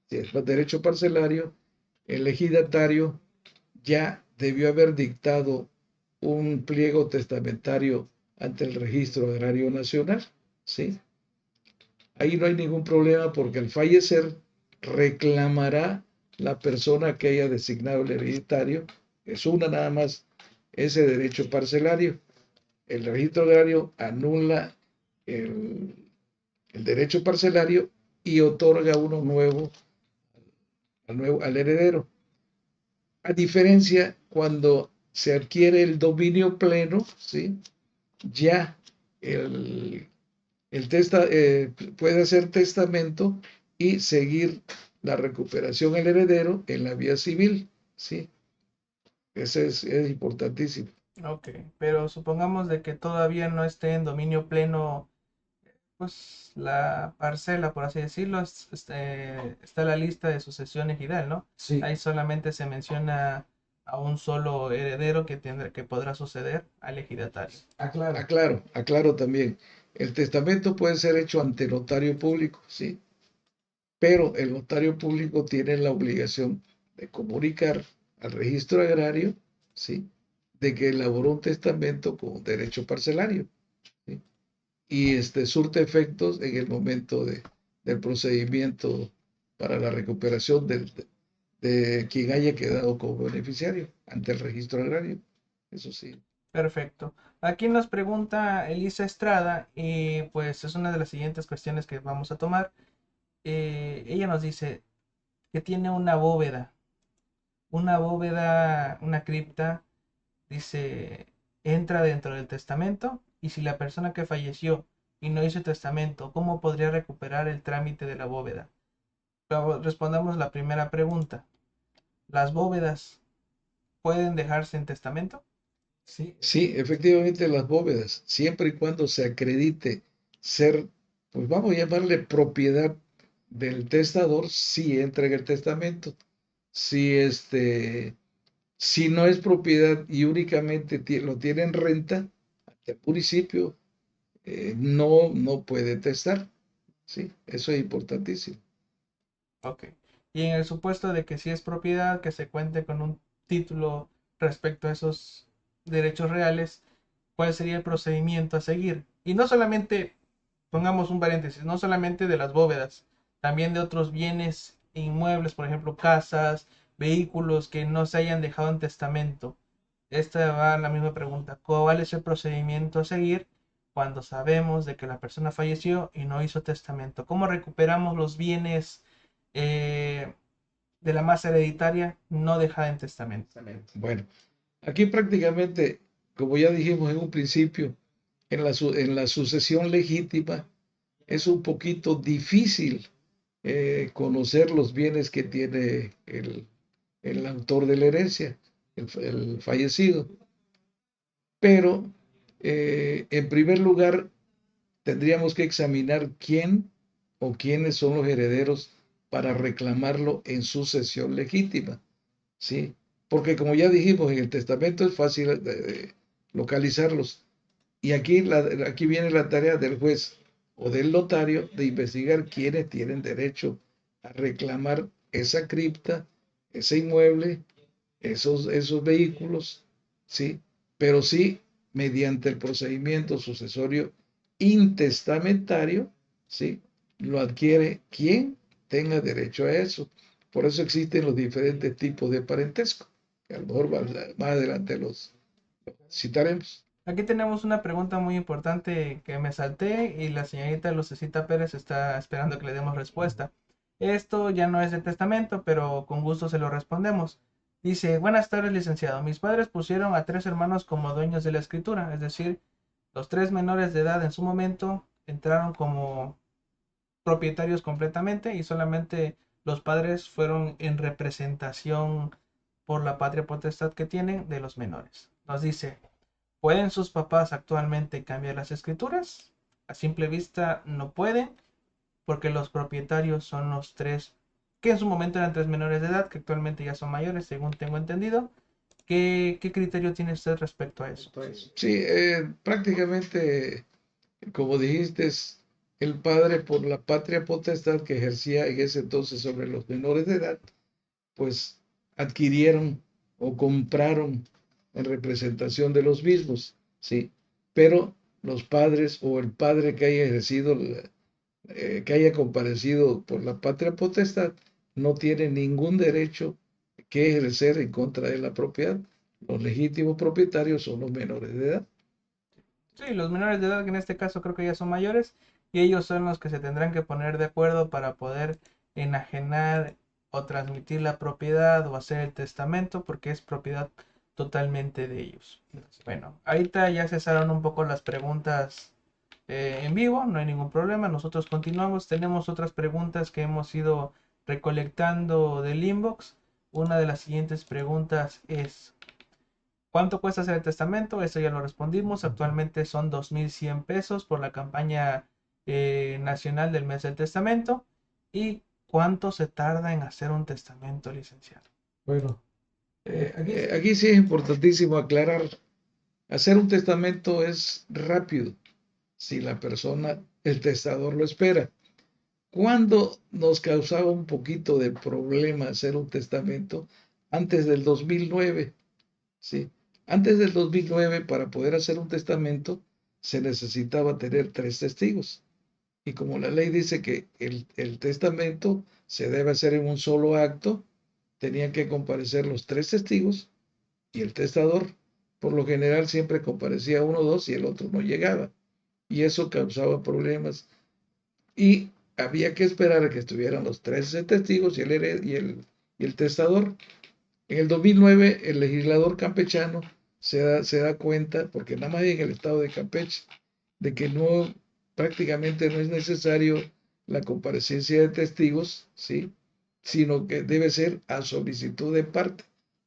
S2: Si es derecho parcelario, el ejidatario ya debió haber dictado un pliego testamentario ante el Registro Agrario Nacional, ¿sí? Ahí no hay ningún problema porque al fallecer reclamará la persona que haya designado el hereditario, es una nada más, ese derecho parcelario. El registro agrario anula el, el derecho parcelario y otorga uno nuevo al heredero. A diferencia, cuando se adquiere el dominio pleno, ¿sí? Ya el, puede hacer testamento y seguir la recuperación del heredero en la vía civil, ¿sí? Eso es importantísimo.
S1: Ok, pero supongamos de que todavía no esté en dominio pleno, pues la parcela, por así decirlo, está en la lista de sucesión ejidal, ¿no?
S2: Sí.
S1: Ahí solamente se menciona a un solo heredero que podrá suceder al ejidatario.
S2: Aclaro también. El testamento puede ser hecho ante notario público, sí, pero el notario público tiene la obligación de comunicar al registro agrario, sí, de que elaboró un testamento con derecho parcelario, ¿sí? Y surte efectos en el momento del procedimiento para la recuperación de quien haya quedado como beneficiario ante el registro agrario. Eso sí.
S1: Perfecto. Aquí nos pregunta Elisa Estrada y pues es una de las siguientes cuestiones que vamos a tomar. Ella nos dice que tiene una bóveda, una cripta, dice, entra dentro del testamento y si la persona que falleció y no hizo testamento, ¿cómo podría recuperar el trámite de la bóveda? Pero respondamos la primera pregunta. ¿Las bóvedas pueden dejarse en testamento?
S2: Sí, efectivamente las bóvedas, siempre y cuando se acredite ser, pues vamos a llamarle propiedad del testador, sí entra en el testamento. Si si no es propiedad y únicamente lo tiene en renta, el municipio no puede testar. Sí, eso es importantísimo.
S1: Ok. Y en el supuesto de que si es propiedad, que se cuente con un título respecto a esos derechos reales, ¿cuál sería el procedimiento a seguir? Y no solamente, pongamos un paréntesis, no solamente de las bóvedas, también de otros bienes inmuebles, por ejemplo, casas, vehículos que no se hayan dejado en testamento. Esta va a la misma pregunta. ¿Cuál es el procedimiento a seguir cuando sabemos de que la persona falleció y no hizo testamento? ¿Cómo recuperamos los bienes eh, de la masa hereditaria no dejada en testamento?
S2: Bueno, aquí prácticamente, como ya dijimos en un principio, en la sucesión legítima es un poquito difícil conocer los bienes que tiene el autor de la herencia, el fallecido. Pero, en primer lugar, tendríamos que examinar quién o quiénes son los herederos para reclamarlo en sucesión legítima, ¿sí? Porque como ya dijimos, en el testamento es fácil localizarlos. Y aquí viene la tarea del juez o del notario de investigar quiénes tienen derecho a reclamar esa cripta, ese inmueble, esos vehículos, ¿sí? Pero sí mediante el procedimiento sucesorio intestamentario, ¿sí? Lo adquiere quien tenga derecho a eso. Por eso existen los diferentes tipos de parentesco, que a lo mejor más adelante los citaremos.
S1: Aquí tenemos una pregunta muy importante que me salté y la señorita Lucecita Pérez está esperando que le demos respuesta. Esto ya no es de testamento, pero con gusto se lo respondemos. Dice, buenas tardes, licenciado. Mis padres pusieron a tres hermanos como dueños de la escritura, es decir, los tres menores de edad en su momento entraron como propietarios completamente y solamente los padres fueron en representación por la patria potestad que tienen de los menores. Nos dice, ¿pueden sus papás actualmente cambiar las escrituras? A simple vista no pueden, porque los propietarios son los tres, que en su momento eran tres menores de edad, que actualmente ya son mayores, según tengo entendido. ¿Qué criterio tiene usted respecto a eso?
S2: Sí, prácticamente, como dijiste, el padre por la patria potestad que ejercía en ese entonces sobre los menores de edad, pues adquirieron o compraron en representación de los mismos, ¿sí? Pero los padres o el padre que haya ejercido, que haya comparecido por la patria potestad, no tiene ningún derecho que ejercer en contra de la propiedad. Los legítimos propietarios son los menores de edad.
S1: Sí, los menores de edad, que en este caso creo que ya son mayores, y ellos son los que se tendrán que poner de acuerdo para poder enajenar o transmitir la propiedad o hacer el testamento, porque es propiedad totalmente de ellos. Bueno, ahorita ya cesaron un poco las preguntas en vivo, no hay ningún problema. Nosotros continuamos. Tenemos otras preguntas que hemos ido recolectando del inbox. Una de las siguientes preguntas es, ¿cuánto cuesta hacer el testamento? Eso ya lo respondimos. Actualmente son 2.100 pesos por la campaña nacional del mes del testamento. ¿Y cuánto se tarda en hacer un testamento, licenciado? Bueno, aquí
S2: Aquí sí es importantísimo aclarar, hacer un testamento es rápido si la persona, el testador lo espera. ¿Cuándo nos causaba un poquito de problema hacer un testamento? Antes del 2009, ¿sí? Antes del 2009, para poder hacer un testamento, se necesitaba tener tres testigos. Y como la ley dice que el testamento se debe hacer en un solo acto, tenían que comparecer los tres testigos y el testador. Por lo general siempre comparecía uno o dos y el otro no llegaba. Y eso causaba problemas. Y había que esperar a que estuvieran los tres testigos y el testador. En el 2009, el legislador campechano se da cuenta, porque nada más en el estado de Campeche, de que no, prácticamente no es necesario la comparecencia de testigos, ¿sí? Sino que debe ser a solicitud de parte,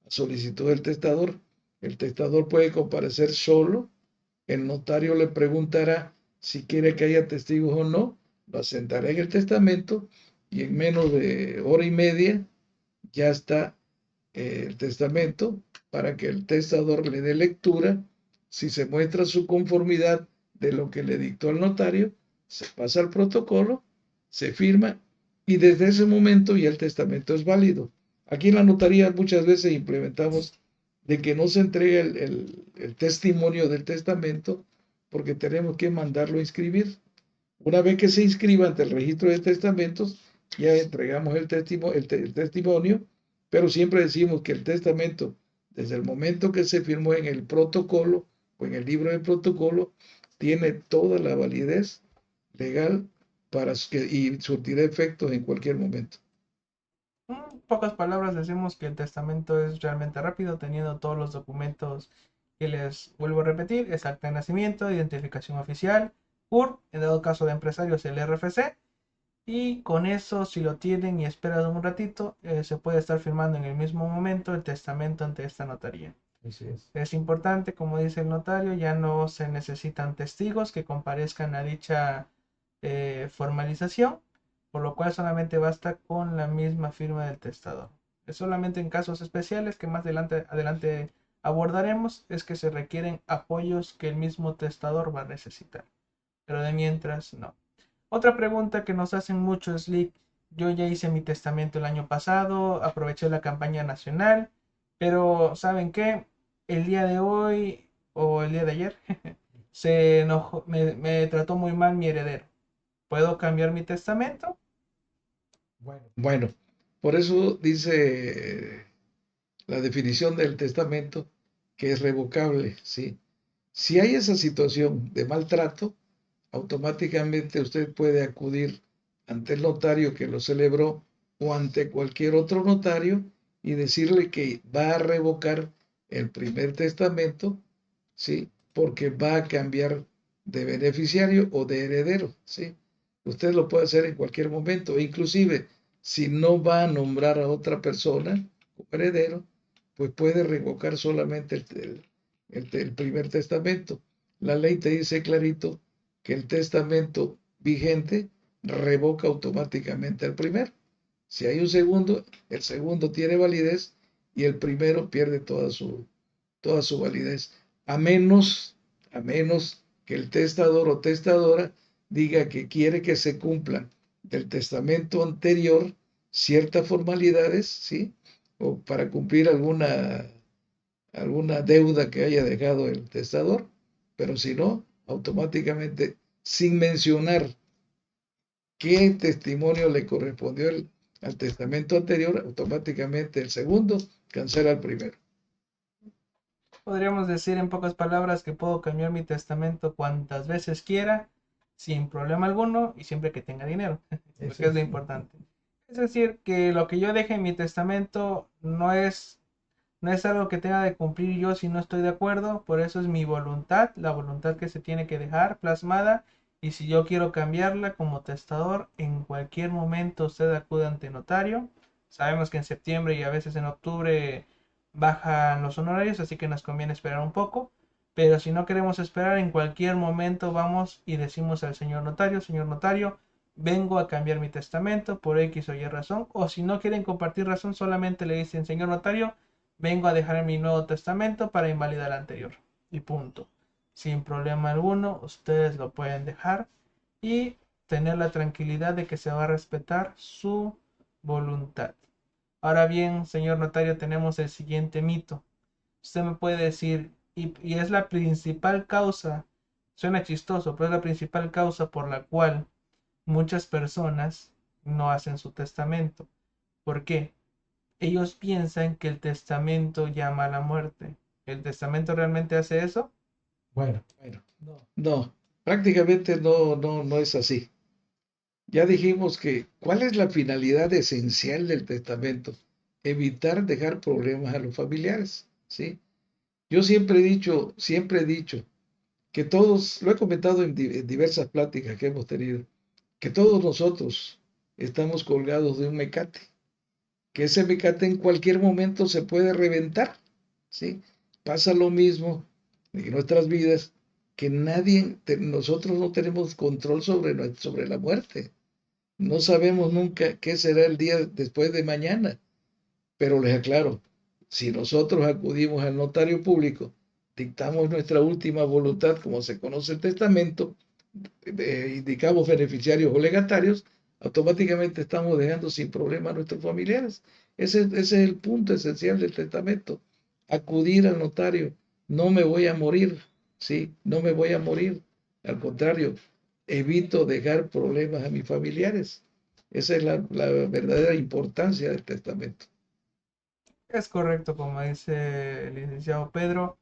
S2: a solicitud del testador. El testador puede comparecer solo, el notario le preguntará si quiere que haya testigos o no, lo asentará en el testamento y en menos de hora y media ya está el testamento para que el testador le dé lectura. Si se muestra su conformidad de lo que le dictó el notario, se pasa al protocolo, se firma y desde ese momento ya el testamento es válido. Aquí en la notaría muchas veces implementamos de que no se entrega el testimonio del testamento porque tenemos que mandarlo a inscribir. Una vez que se inscriba ante el registro de testamentos, ya entregamos el testimonio, pero siempre decimos que el testamento, desde el momento que se firmó en el protocolo o en el libro de protocolo, tiene toda la validez legal y surtirá efectos en cualquier momento.
S1: En pocas palabras decimos que el testamento es realmente rápido, teniendo todos los documentos que les vuelvo a repetir, es acta de nacimiento, identificación oficial, CURP, en dado caso de empresarios el RFC, Y con eso, si lo tienen y esperan un ratito, se puede estar firmando en el mismo momento el testamento ante esta notaría.
S2: Así es.
S1: Es importante, como dice el notario, ya no se necesitan testigos que comparezcan a dicha formalización, por lo cual solamente basta con la misma firma del testador. Es solamente en casos especiales que más adelante abordaremos, es que se requieren apoyos que el mismo testador va a necesitar, pero de mientras no. Otra pregunta que nos hacen mucho es, Lick, yo ya hice mi testamento el año pasado, aproveché la campaña nacional, pero ¿saben qué? El día de hoy o el día de ayer se enojó, me trató muy mal mi heredero. ¿Puedo cambiar mi testamento?
S2: Bueno, por eso dice la definición del testamento que es revocable, ¿sí? Si hay esa situación de maltrato, automáticamente usted puede acudir ante el notario que lo celebró o ante cualquier otro notario y decirle que va a revocar el primer testamento, ¿sí? Porque va a cambiar de beneficiario o de heredero, ¿sí? Usted lo puede hacer en cualquier momento, inclusive si no va a nombrar a otra persona como heredero, pues puede revocar solamente el primer testamento. La ley te dice clarito que el testamento vigente revoca automáticamente el primero. Si hay un segundo, el segundo tiene validez y el primero pierde toda su validez, a menos, a menos que el testador o testadora diga que quiere que se cumplan del testamento anterior ciertas formalidades, ¿sí? O para cumplir alguna deuda que haya dejado el testador, pero si no, automáticamente, sin mencionar qué testimonio le correspondió al testamento anterior, automáticamente el segundo cancela el primero.
S1: Podríamos decir en pocas palabras que puedo cambiar mi testamento cuantas veces quiera, sin problema alguno y siempre que tenga dinero, porque es lo importante. Es decir, que lo que yo deje en mi testamento no es algo que tenga de cumplir yo si no estoy de acuerdo, por eso es mi voluntad, la voluntad que se tiene que dejar plasmada, y si yo quiero cambiarla como testador, en cualquier momento usted acude ante notario. Sabemos que en septiembre y a veces en octubre bajan los honorarios, así que nos conviene esperar un poco, pero si no queremos esperar, en cualquier momento vamos y decimos al señor notario, vengo a cambiar mi testamento por X o Y razón, o si no quieren compartir razón, solamente le dicen, señor notario, vengo a dejar mi Nuevo Testamento para invalidar el anterior. Y punto. Sin problema alguno, ustedes lo pueden dejar y tener la tranquilidad de que se va a respetar su voluntad. Ahora bien, señor notario, tenemos el siguiente mito. Usted me puede decir, y es la principal causa, suena chistoso, pero es la principal causa por la cual muchas personas no hacen su testamento. ¿Por qué? Ellos piensan que el testamento llama a la muerte. ¿El testamento realmente hace eso?
S2: Bueno, no, prácticamente no es así. Ya dijimos que, ¿cuál es la finalidad esencial del testamento? Evitar dejar problemas a los familiares, ¿sí? Yo siempre he dicho que todos, lo he comentado en diversas pláticas que hemos tenido, que todos nosotros estamos colgados de un mecate, que ese mecate en cualquier momento se puede reventar, ¿sí? Pasa lo mismo en nuestras vidas, que nosotros no tenemos control sobre la muerte. No sabemos nunca qué será el día después de mañana, pero les aclaro, si nosotros acudimos al notario público, dictamos nuestra última voluntad, como se conoce el testamento, indicamos beneficiarios o legatarios, automáticamente estamos dejando sin problema a nuestros familiares. Ese es el punto esencial del testamento. Acudir al notario. No me voy a morir, ¿sí? No me voy a morir. Al contrario, evito dejar problemas a mis familiares. Esa es la verdadera importancia del testamento.
S1: Es correcto, como dice el licenciado Pedro.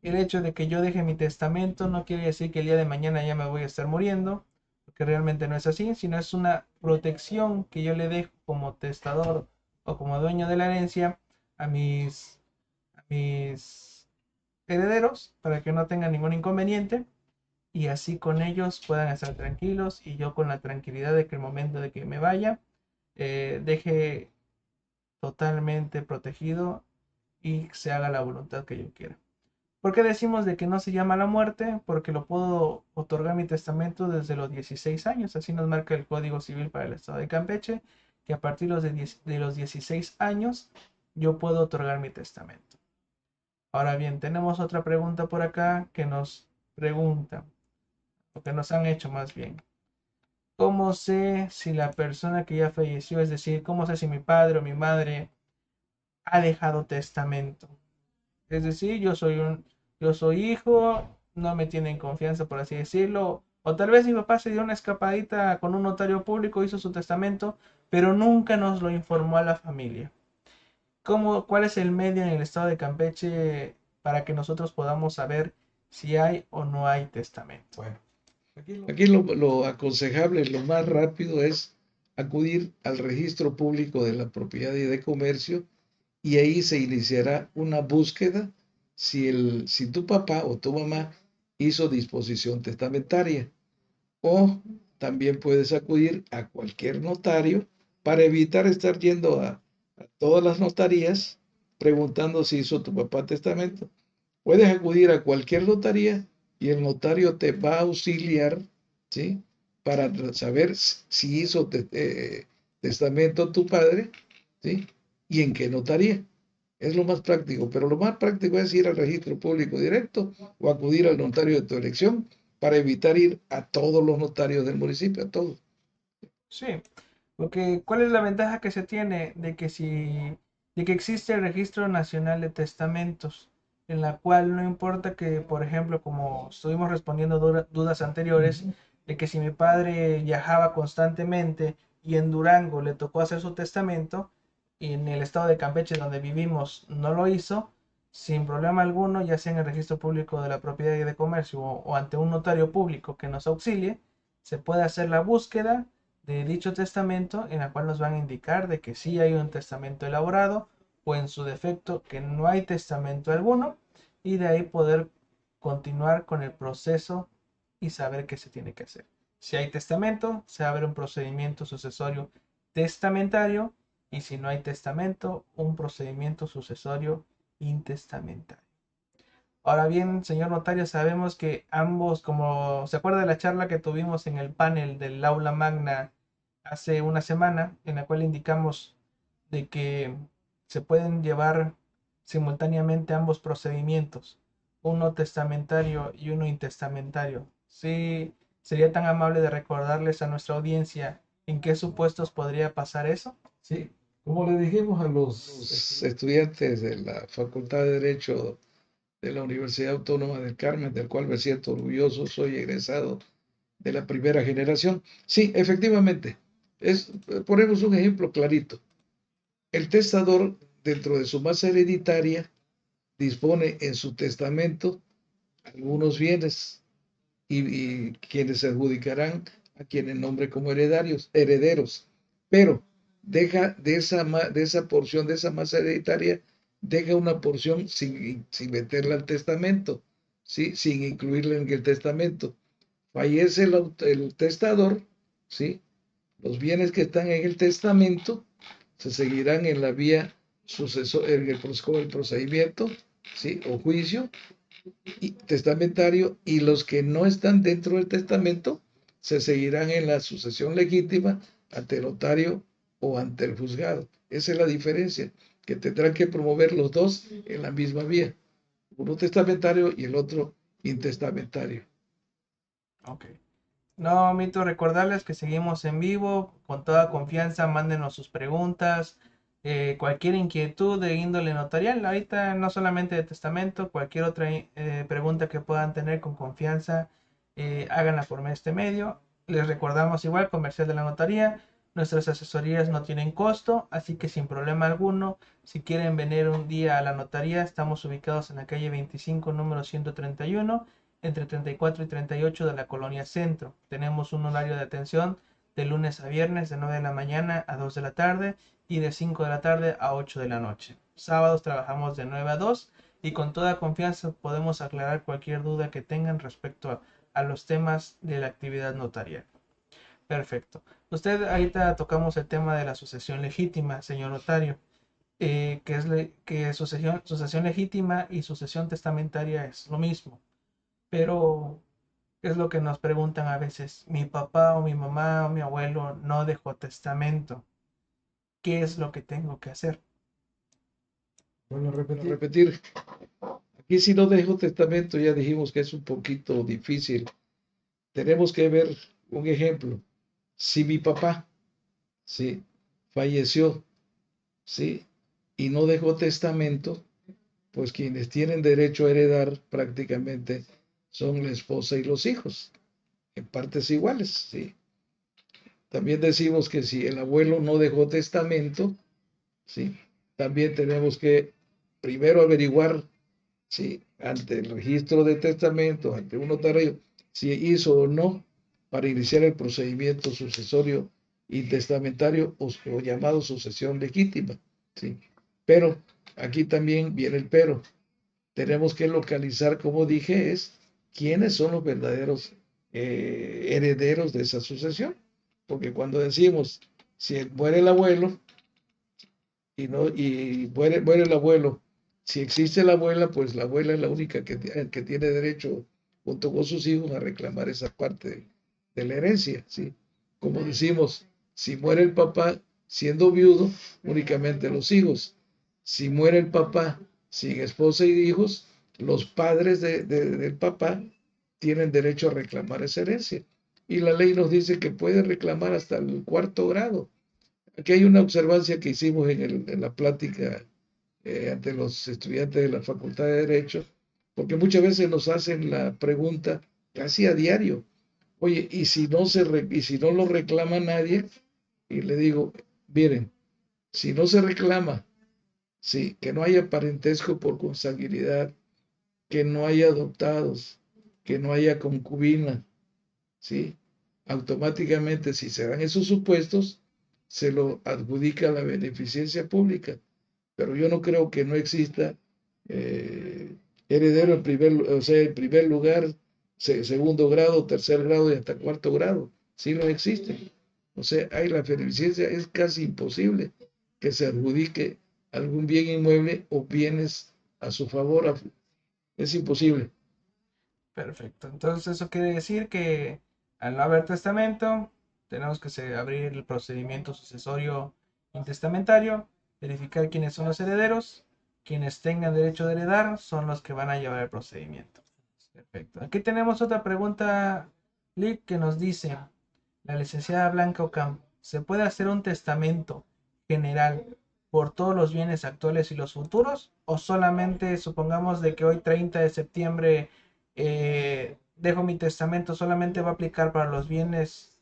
S1: El hecho de que yo deje mi testamento no quiere decir que el día de mañana ya me voy a estar muriendo, porque realmente no es así, sino es una protección que yo le dejo como testador o como dueño de la herencia a mis herederos para que no tengan ningún inconveniente. y así con ellos puedan estar tranquilos y yo con la tranquilidad de que el momento de que me vaya, deje totalmente protegido y se haga la voluntad que yo quiera. ¿Por qué decimos de que no se llama la muerte? Porque lo puedo otorgar mi testamento desde los 16 años, así nos marca el Código Civil para el Estado de Campeche, que a partir de los 16 años yo puedo otorgar mi testamento. Ahora bien, tenemos otra pregunta por acá que nos pregunta, o que nos han hecho más bien. ¿Cómo sé si la persona que ya falleció, es decir, cómo sé si mi padre o mi madre ha dejado testamento? Es decir, yo soy hijo, no me tienen confianza, por así decirlo. O tal vez mi papá se dio una escapadita con un notario público, hizo su testamento, pero nunca nos lo informó a la familia. ¿Cuál es el medio en el estado de Campeche para que nosotros podamos saber si hay o no hay testamento?
S2: Bueno, aquí lo aconsejable, lo más rápido es acudir al registro público de la propiedad y de comercio y ahí se iniciará una búsqueda si tu papá o tu mamá hizo disposición testamentaria. O también puedes acudir a cualquier notario para evitar estar yendo a todas las notarías preguntando si hizo tu papá testamento. Puedes acudir a cualquier notaría y el notario te va a auxiliar, ¿sí? Para saber si hizo testamento tu padre, ¿sí? Y en qué notaría. Es lo más práctico, pero lo más práctico es ir al registro público directo o acudir al notario de tu elección para evitar ir a todos los notarios del municipio, a todos.
S1: Sí, porque ¿cuál es la ventaja que se tiene de que existe el Registro Nacional de Testamentos, en la cual no importa que, por ejemplo, como estuvimos respondiendo dudas anteriores, de que si mi padre viajaba constantemente y en Durango le tocó hacer su testamento y en el estado de Campeche donde vivimos no lo hizo, sin problema alguno, ya sea en el registro público de la propiedad y de comercio o ante un notario público que nos auxilie, se puede hacer la búsqueda de dicho testamento, en la cual nos van a indicar de que sí hay un testamento elaborado o en su defecto que no hay testamento alguno, y de ahí poder continuar con el proceso y saber qué se tiene que hacer. Si hay testamento, se abre un procedimiento sucesorio testamentario, y si no hay testamento, un procedimiento sucesorio intestamentario. Ahora bien, señor notario, sabemos que ambos, como se acuerda de la charla que tuvimos en el panel del aula magna hace una semana, en la cual indicamos de que se pueden llevar simultáneamente ambos procedimientos, uno testamentario y uno intestamentario. Sí, sería tan amable de recordarles a nuestra audiencia en qué supuestos podría pasar eso.
S2: Sí, como le dijimos a los estudiantes de la Facultad de Derecho de la Universidad Autónoma del Carmen, del cual me siento orgulloso, soy egresado de la primera generación. Sí, efectivamente, ponemos un ejemplo clarito. El testador, dentro de su masa hereditaria, dispone en su testamento algunos bienes y quienes se adjudicarán a quienes nombre como herederos, pero deja de esa porción, de esa masa hereditaria, deja una porción sin meterla al testamento, ¿sí? Sin incluirla en el testamento. Fallece el testador, ¿sí? Los bienes que están en el testamento se seguirán en la vía sucesor, el procedimiento, ¿sí? O juicio y testamentario, y los que no están dentro del testamento se seguirán en la sucesión legítima ante el notario o ante el juzgado. Esa es la diferencia, que tendrán que promover los dos en la misma vía, uno testamentario y el otro intestamentario.
S1: Ok. No omito recordarles que seguimos en vivo, con toda confianza, mándenos sus preguntas, cualquier inquietud de índole notarial, ahorita no solamente de testamento, cualquier otra pregunta que puedan tener con confianza, háganla por este medio. Les recordamos igual, comercial de la notaría, nuestras asesorías no tienen costo, así que sin problema alguno, si quieren venir un día a la notaría, estamos ubicados en la calle 25, número 131 entre 34 y 38 de la colonia Centro. Tenemos un horario de atención de lunes a viernes de 9 de la mañana a 2 de la tarde y de 5 de la tarde a 8 de la noche. Sábados trabajamos de 9 a 2 y con toda confianza podemos aclarar cualquier duda que tengan respecto a los temas de la actividad notarial. Perfecto. Usted ahorita tocamos el tema de la sucesión legítima, señor notario, que sucesión legítima y sucesión testamentaria es lo mismo, pero es lo que nos preguntan a veces. Mi papá o mi mamá o mi abuelo no dejó testamento. ¿Qué es lo que tengo que hacer?
S2: Vuelvo a repetir. Aquí si no dejo testamento, ya dijimos que es un poquito difícil. Tenemos que ver un ejemplo. Si mi papá, sí, falleció, sí, y no dejó testamento, pues quienes tienen derecho a heredar prácticamente son la esposa y los hijos, en partes iguales, sí. También decimos que si el abuelo no dejó testamento, sí, también tenemos que primero averiguar, sí, ante el registro de testamento, ante un notario, si hizo o no para iniciar el procedimiento sucesorio y testamentario o llamado sucesión legítima, sí. Pero aquí también viene el pero. Tenemos que localizar, como dije, es quiénes son los verdaderos herederos de esa sucesión. Porque cuando decimos, si muere el abuelo y muere el abuelo, si existe la abuela, pues la abuela es la única que tiene derecho, junto con sus hijos, a reclamar esa parte de la herencia, ¿sí? Como decimos, si muere el papá siendo viudo, únicamente los hijos. Si muere el papá sin esposa y hijos, los padres del papá tienen derecho a reclamar esa herencia. Y la ley nos dice que puede reclamar hasta el cuarto grado. Aquí hay una observancia que hicimos en la plática ante los estudiantes de la Facultad de Derecho, porque muchas veces nos hacen la pregunta casi a diario, oye, y si no lo reclama nadie, y le digo, miren, si no se reclama, sí, que no haya parentesco por consanguinidad, que no haya adoptados, que no haya concubina, ¿sí? Automáticamente, si se dan esos supuestos, se lo adjudica a la beneficencia pública. Pero yo no creo que no exista eh, heredero o sea, en primer lugar, segundo grado, tercer grado y hasta cuarto grado. Sí lo existe. O sea, hay la beneficencia, es casi imposible que se adjudique algún bien inmueble o bienes a su favor. Es imposible.
S1: Perfecto. Entonces eso quiere decir que al no haber testamento, tenemos que abrir el procedimiento sucesorio intestamentario, verificar quiénes son los herederos, quienes tengan derecho de heredar son los que van a llevar el procedimiento. Perfecto. Aquí tenemos otra pregunta, Lick, que nos dice, la licenciada Blanca Ocampo, ¿se puede hacer un testamento general por todos los bienes actuales y los futuros? ¿O solamente, supongamos de que hoy 30 de septiembre dejo mi testamento, solamente va a aplicar para los bienes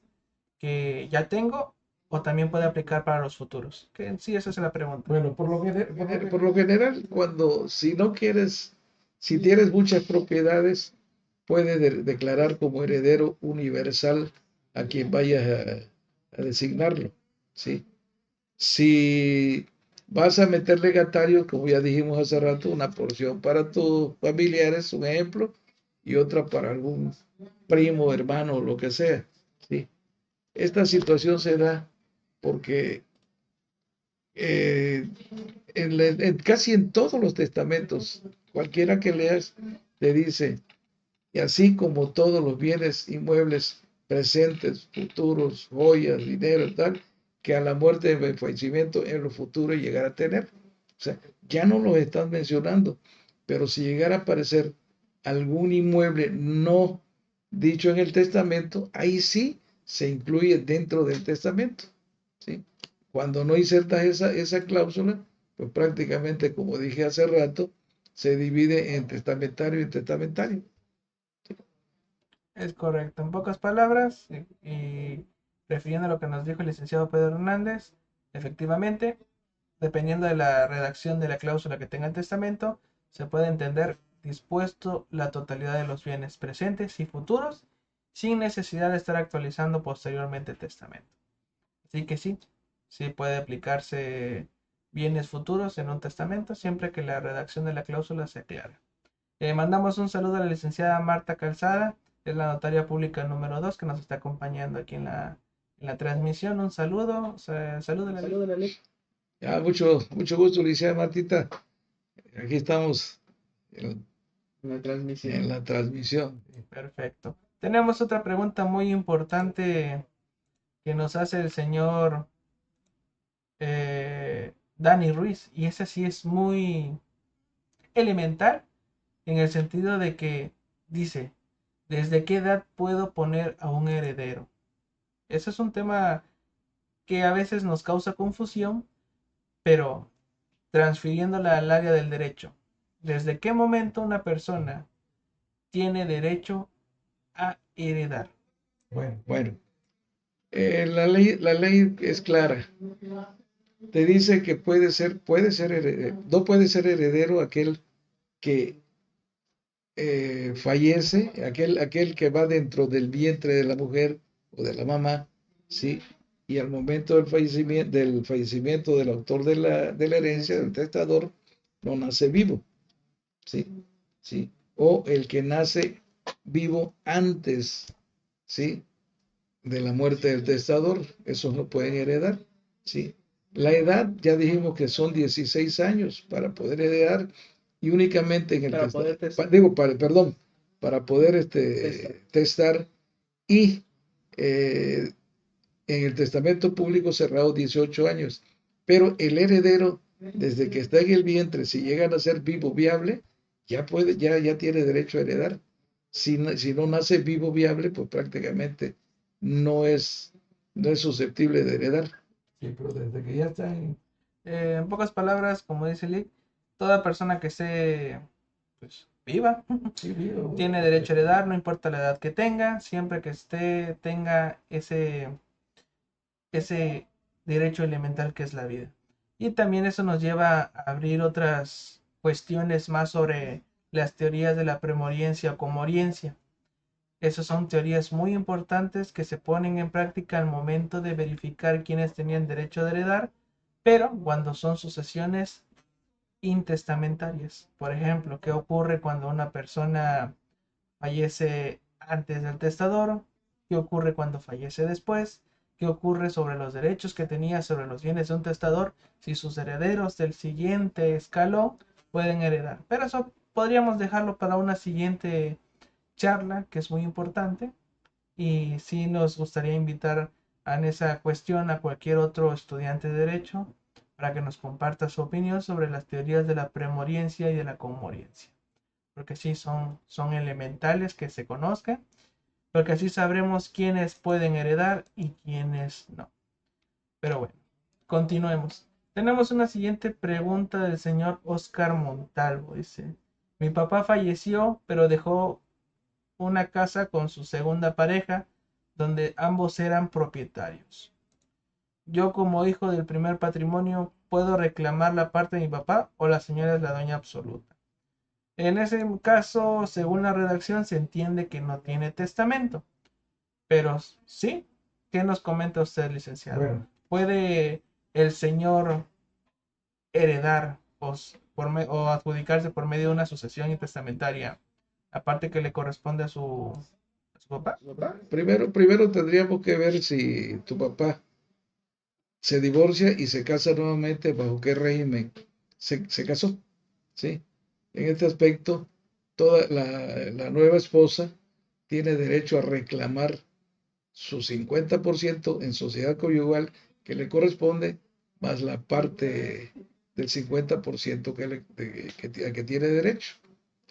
S1: que ya tengo o también puede aplicar para los futuros? Que sí, esa es la pregunta.
S2: Bueno, por lo general, si no quieres, si tienes muchas propiedades, puedes declarar como heredero universal a quien vayas a designarlo, ¿sí? Si vas a meter legatarios, como ya dijimos hace rato, una porción para tus familiares, un ejemplo, y otra para algún primo, hermano, lo que sea, ¿sí? Esta situación se da porque eh, casi en todos los testamentos, cualquiera que leas, te dice, y así como todos los bienes inmuebles presentes, futuros, joyas, dinero, tal, que a la muerte el fallecimiento en lo futuro llegará a tener. O sea, ya no los están mencionando, pero si llegara a aparecer algún inmueble no dicho en el testamento, ahí sí se incluye dentro del testamento, ¿sí? Cuando no insertas esa cláusula, pues prácticamente, como dije hace rato, se divide en testamentario y testamentario.
S1: Es correcto. En pocas palabras, y refiriendo a lo que nos dijo el licenciado Pedro Hernández, efectivamente, dependiendo de la redacción de la cláusula que tenga el testamento, se puede entender dispuesto la totalidad de los bienes presentes y futuros sin necesidad de estar actualizando posteriormente el testamento. Así que sí, sí puede aplicarse bienes futuros en un testamento, siempre que la redacción de la cláusula sea clara. Mandamos un saludo a la licenciada Marta Calzada, que es la notaria pública número 2 que nos está acompañando aquí en la transmisión. Un saludo, saludo a la ley.
S2: Ya, mucho gusto, licenciada Martita. Aquí estamos en, en la transmisión.
S1: Perfecto. Tenemos otra pregunta muy importante que nos hace el señor Dani Ruiz, y esa sí es muy elemental en el sentido de que dice, ¿desde qué edad puedo poner a un heredero? Ese es un tema que a veces nos causa confusión, pero transfiriéndola al área del derecho, ¿desde qué momento una persona tiene derecho a heredar?
S2: Bueno, la ley es clara. Te dice que no puede ser heredero aquel que fallece, aquel que va dentro del vientre de la mujer o de la mamá, ¿sí? Y al momento del fallecimiento del autor de la herencia, del testador, no nace vivo, ¿sí? ¿Sí? O el que nace vivo antes, ¿sí? De la muerte del testador, esos no pueden heredar, ¿sí? La edad, ya dijimos que son 16 años para poder heredar y únicamente en el perdón, para poder testar y eh, en el testamento público cerrado 18 años, pero el heredero, desde que está en el vientre, si llegan a ser vivo viable, ya tiene derecho a heredar. Si no nace vivo viable, pues prácticamente no es, no es susceptible de heredar.
S1: Sí, pero desde que ya está en pocas palabras, como dice Lick, toda persona que esté pues, viva tiene derecho a heredar, no importa la edad que tenga, siempre que tenga ese derecho elemental que es la vida. Y también eso nos lleva a abrir otras cuestiones más sobre las teorías de la premoriencia o comoriencia. Esas son teorías muy importantes que se ponen en práctica al momento de verificar quiénes tenían derecho de heredar, pero cuando son sucesiones intestamentarias. Por ejemplo, ¿qué ocurre cuando una persona fallece antes del testador? ¿Qué ocurre cuando fallece después? ¿Qué ocurre sobre los derechos que tenía sobre los bienes de un testador si sus herederos del siguiente escalón pueden heredar? Pero eso podríamos dejarlo para una siguiente charla, que es muy importante. Y sí nos gustaría invitar en esa cuestión a cualquier otro estudiante de Derecho para que nos comparta su opinión sobre las teorías de la premoriencia y de la conmoriencia. Porque sí son elementales que se conozcan, porque así sabremos quiénes pueden heredar y quiénes no. Pero bueno, continuemos. Tenemos una siguiente pregunta del señor Oscar Montalvo. Dice, mi papá falleció, pero dejó una casa con su segunda pareja, donde ambos eran propietarios. Yo como hijo del primer patrimonio, ¿puedo reclamar la parte de mi papá o la señora es la dueña absoluta? En ese caso, según la redacción, se entiende que no tiene testamento. Pero sí, ¿qué nos comenta usted, licenciado? Bueno, ¿puede el señor heredar o adjudicarse por medio de una sucesión intestamentaria la parte que le corresponde a su papá?
S2: Primero tendríamos que ver si tu papá se divorcia y se casa nuevamente, bajo qué régimen se casó, ¿sí? En este aspecto, toda la nueva esposa tiene derecho a reclamar su 50% en sociedad conyugal que le corresponde, más la parte del 50% que tiene derecho,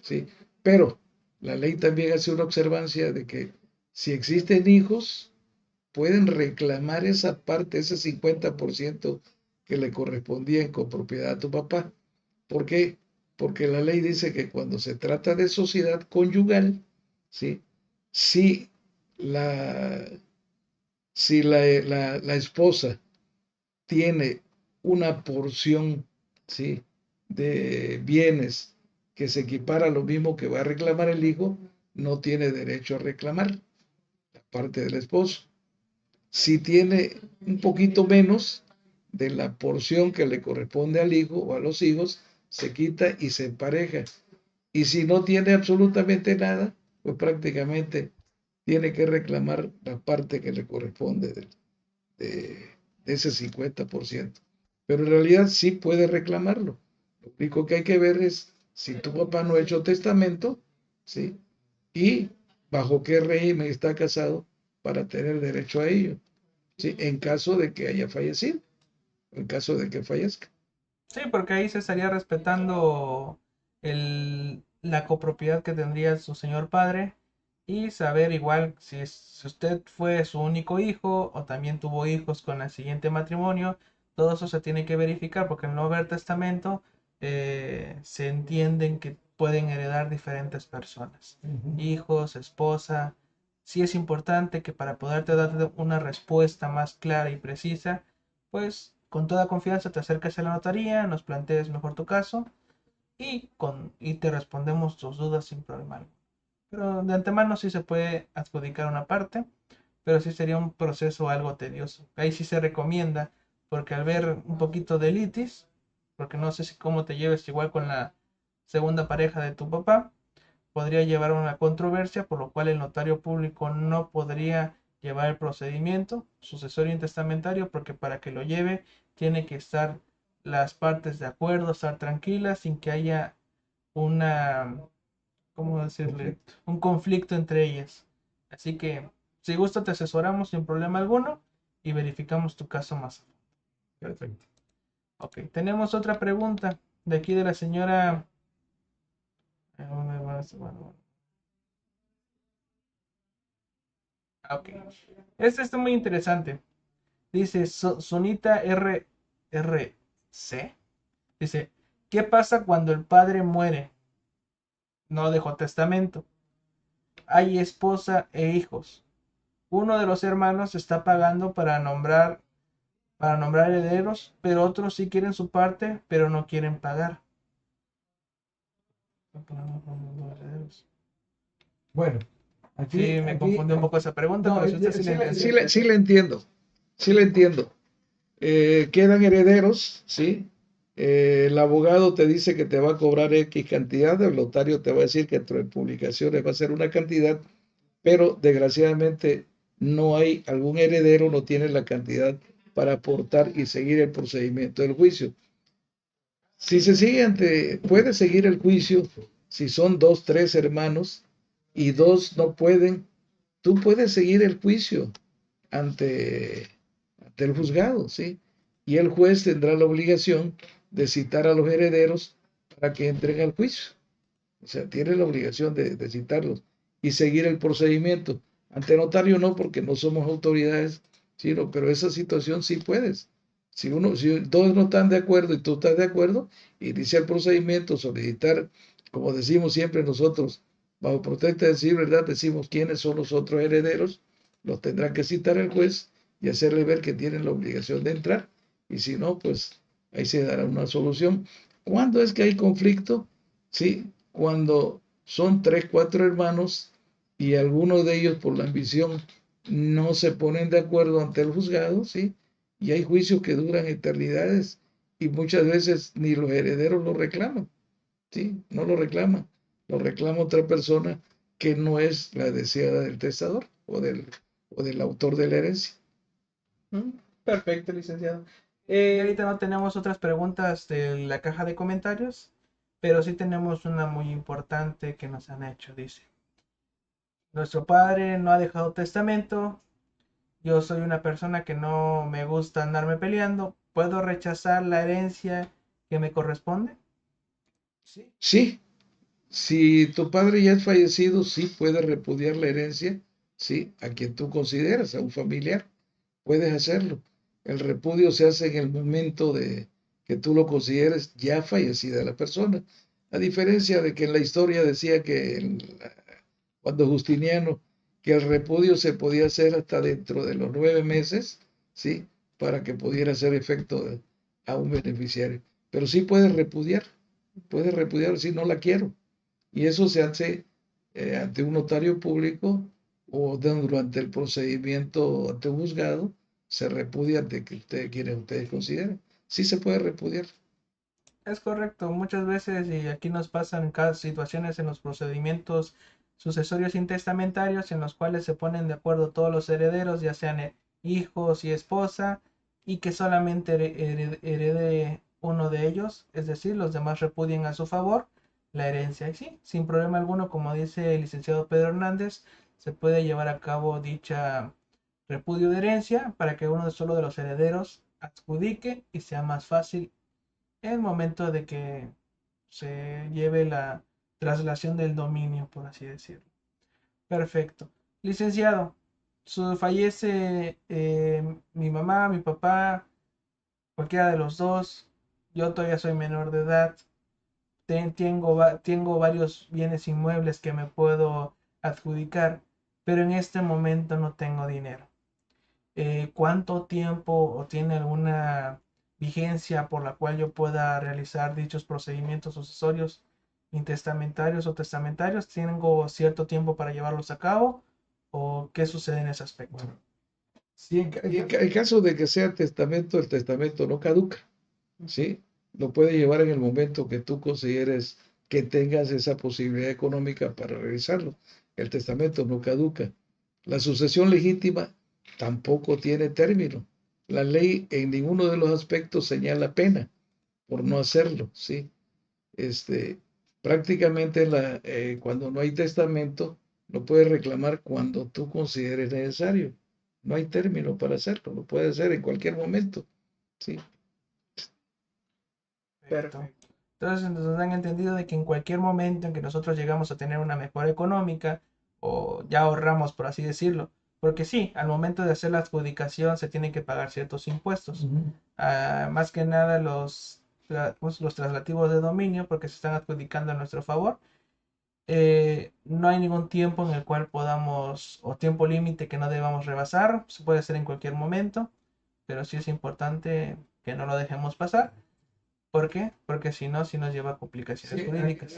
S2: ¿sí? Pero la ley también hace una observancia de que si existen hijos, pueden reclamar esa parte, ese 50% que le correspondía en copropiedad a tu papá. ¿Por qué? Porque la ley dice que cuando se trata de sociedad conyugal, ¿sí? Si la, si la esposa tiene una porción, ¿sí? De bienes que se equipara a lo mismo que va a reclamar el hijo, no tiene derecho a reclamar la parte del esposo. Si tiene un poquito menos, de la porción que le corresponde al hijo o a los hijos, se quita y se empareja. Y si no tiene absolutamente nada, pues prácticamente tiene que reclamar la parte que le corresponde de ese 50%. Pero en realidad sí puede reclamarlo. Lo único que hay que ver es si tu papá no ha hecho testamento, ¿sí? Y bajo qué régimen está casado para tener derecho a ello, ¿sí? En caso de que haya fallecido, en caso de que fallezca.
S1: Sí, porque ahí se estaría respetando la copropiedad que tendría su señor padre y saber igual si usted fue su único hijo o también tuvo hijos con el siguiente matrimonio, todo eso se tiene que verificar porque al no haber testamento se entienden que pueden heredar diferentes personas, hijos, esposa. Sí es importante que para poderte dar una respuesta más clara y precisa, pues con toda confianza te acerques a la notaría, nos plantees mejor tu caso y te respondemos tus dudas sin problema alguno. Pero de antemano sí se puede adjudicar una parte, pero sí sería un proceso algo tedioso. Ahí sí se recomienda, porque al ver un poquito de litis, porque no sé si cómo te lleves igual con la segunda pareja de tu papá, podría llevar a una controversia, por lo cual el notario público no podría llevar el procedimiento sucesorio intestamentario, porque para que lo lleve tiene que estar las partes de acuerdo, estar tranquilas, sin que haya una, ¿cómo decirle? Un conflicto entre ellas. Así que, si gusta, te asesoramos sin problema alguno y verificamos tu caso más a fondo. Perfecto. Ok, tenemos otra pregunta de aquí de la señora. Bueno, ok. Este está muy interesante. Dice Sonita RRC. Dice, ¿qué pasa cuando el padre muere? No dejó testamento. Hay esposa e hijos. Uno de los hermanos está pagando para nombrar herederos, pero otros sí quieren su parte, pero no quieren pagar.
S2: Bueno,
S1: Sí, me confunde un poco esa pregunta,
S2: no,
S1: pero si usted sí le entendió.
S2: sí le entiendo, sí le entiendo. Quedan herederos, ¿sí? El abogado te dice que te va a cobrar X cantidad, el notario te va a decir que entre publicaciones va a ser una cantidad, pero desgraciadamente no hay algún heredero, no tiene la cantidad para aportar y seguir el procedimiento del juicio. Si se sigue puede seguir el juicio si son dos, tres hermanos y dos no pueden, tú puedes seguir el juicio ante, ante el juzgado, ¿sí? Y el juez tendrá la obligación de citar a los herederos para que entren al juicio. O sea, tiene la obligación de citarlos y seguir el procedimiento. Ante notario no, porque no somos autoridades, sino, pero esa situación sí puedes. Si todos no están de acuerdo y tú estás de acuerdo, inicia el procedimiento, solicitar, como decimos siempre nosotros, bajo protesta de decir verdad, decimos quiénes son los otros herederos, los tendrá que citar el juez y hacerle ver que tienen la obligación de entrar, y si no, pues ahí se dará una solución. ¿Cuándo es que hay conflicto? Sí, cuando son tres, cuatro hermanos y algunos de ellos por la ambición no se ponen de acuerdo ante el juzgado, ¿sí? Y hay juicios que duran eternidades y muchas veces ni los herederos lo reclaman, ¿sí? No lo reclama otra persona que no es la deseada del testador o del autor de la herencia.
S1: Mm, perfecto, licenciado. Ahorita no tenemos otras preguntas de la caja de comentarios, pero sí tenemos una muy importante que nos han hecho. Dice, nuestro padre no ha dejado testamento. Yo soy una persona que no me gusta andarme peleando. ¿Puedo rechazar la herencia que me corresponde? Sí.
S2: Sí, si tu padre ya es fallecido, sí puedes repudiar la herencia, sí, a quien tú consideras, a un familiar, puedes hacerlo. El repudio se hace en el momento de que tú lo consideres ya fallecida la persona. A diferencia de que en la historia decía que cuando Justiniano, que el repudio se podía hacer hasta dentro de los 9 meses, sí, para que pudiera hacer efecto a un beneficiario. Pero sí puedes repudiar si no la quiero. Y eso se hace ante un notario público o durante el procedimiento ante un juzgado, se repudia de que ustedes, quienes ustedes consideren. Sí se puede repudiar.
S1: Es correcto, muchas veces, y aquí nos pasan cada situaciones en los procedimientos sucesorios intestamentarios en los cuales se ponen de acuerdo todos los herederos, ya sean hijos y esposa, y que solamente herede uno de ellos, es decir, los demás repudien a su favor la herencia. Y sí, sin problema alguno, como dice el licenciado Pedro Hernández, se puede llevar a cabo dicha repudio de herencia para que uno solo de los herederos adjudique y sea más fácil el momento de que se lleve la traslación del dominio, por así decirlo. Perfecto. Licenciado, fallece mi mamá, mi papá, cualquiera de los dos. Yo todavía soy menor de edad. Tengo varios bienes inmuebles que me puedo adjudicar, pero en este momento no tengo dinero. ¿Cuánto tiempo o tiene alguna vigencia por la cual yo pueda realizar dichos procedimientos sucesorios intestamentarios o testamentarios? ¿Tengo cierto tiempo para llevarlos a cabo? ¿O qué sucede en ese aspecto?
S2: Bueno, sí, en caso de que sea testamento, el testamento no caduca, ¿sí? Lo puedes llevar en el momento que tú consideres que tengas esa posibilidad económica para realizarlo. El testamento no caduca. La sucesión legítima tampoco tiene término. La ley en ninguno de los aspectos señala pena por no hacerlo, ¿sí? Este, prácticamente cuando no hay testamento, lo puedes reclamar cuando tú consideres necesario. No hay término para hacerlo, lo puedes hacer en cualquier momento, ¿sí?
S1: Perfecto. Entonces nos han entendido de que en cualquier momento en que nosotros llegamos a tener una mejora económica o ya ahorramos, por así decirlo, porque sí, al momento de hacer la adjudicación se tienen que pagar ciertos impuestos. Más que nada pues, los traslativos de dominio, porque se están adjudicando a nuestro favor. No hay ningún tiempo en el cual podamos, o tiempo límite que no debamos rebasar, se puede hacer en cualquier momento, pero sí es importante que no lo dejemos pasar. ¿Por qué? Porque si no, sí nos lleva a complicaciones
S2: Sí,
S1: jurídicas.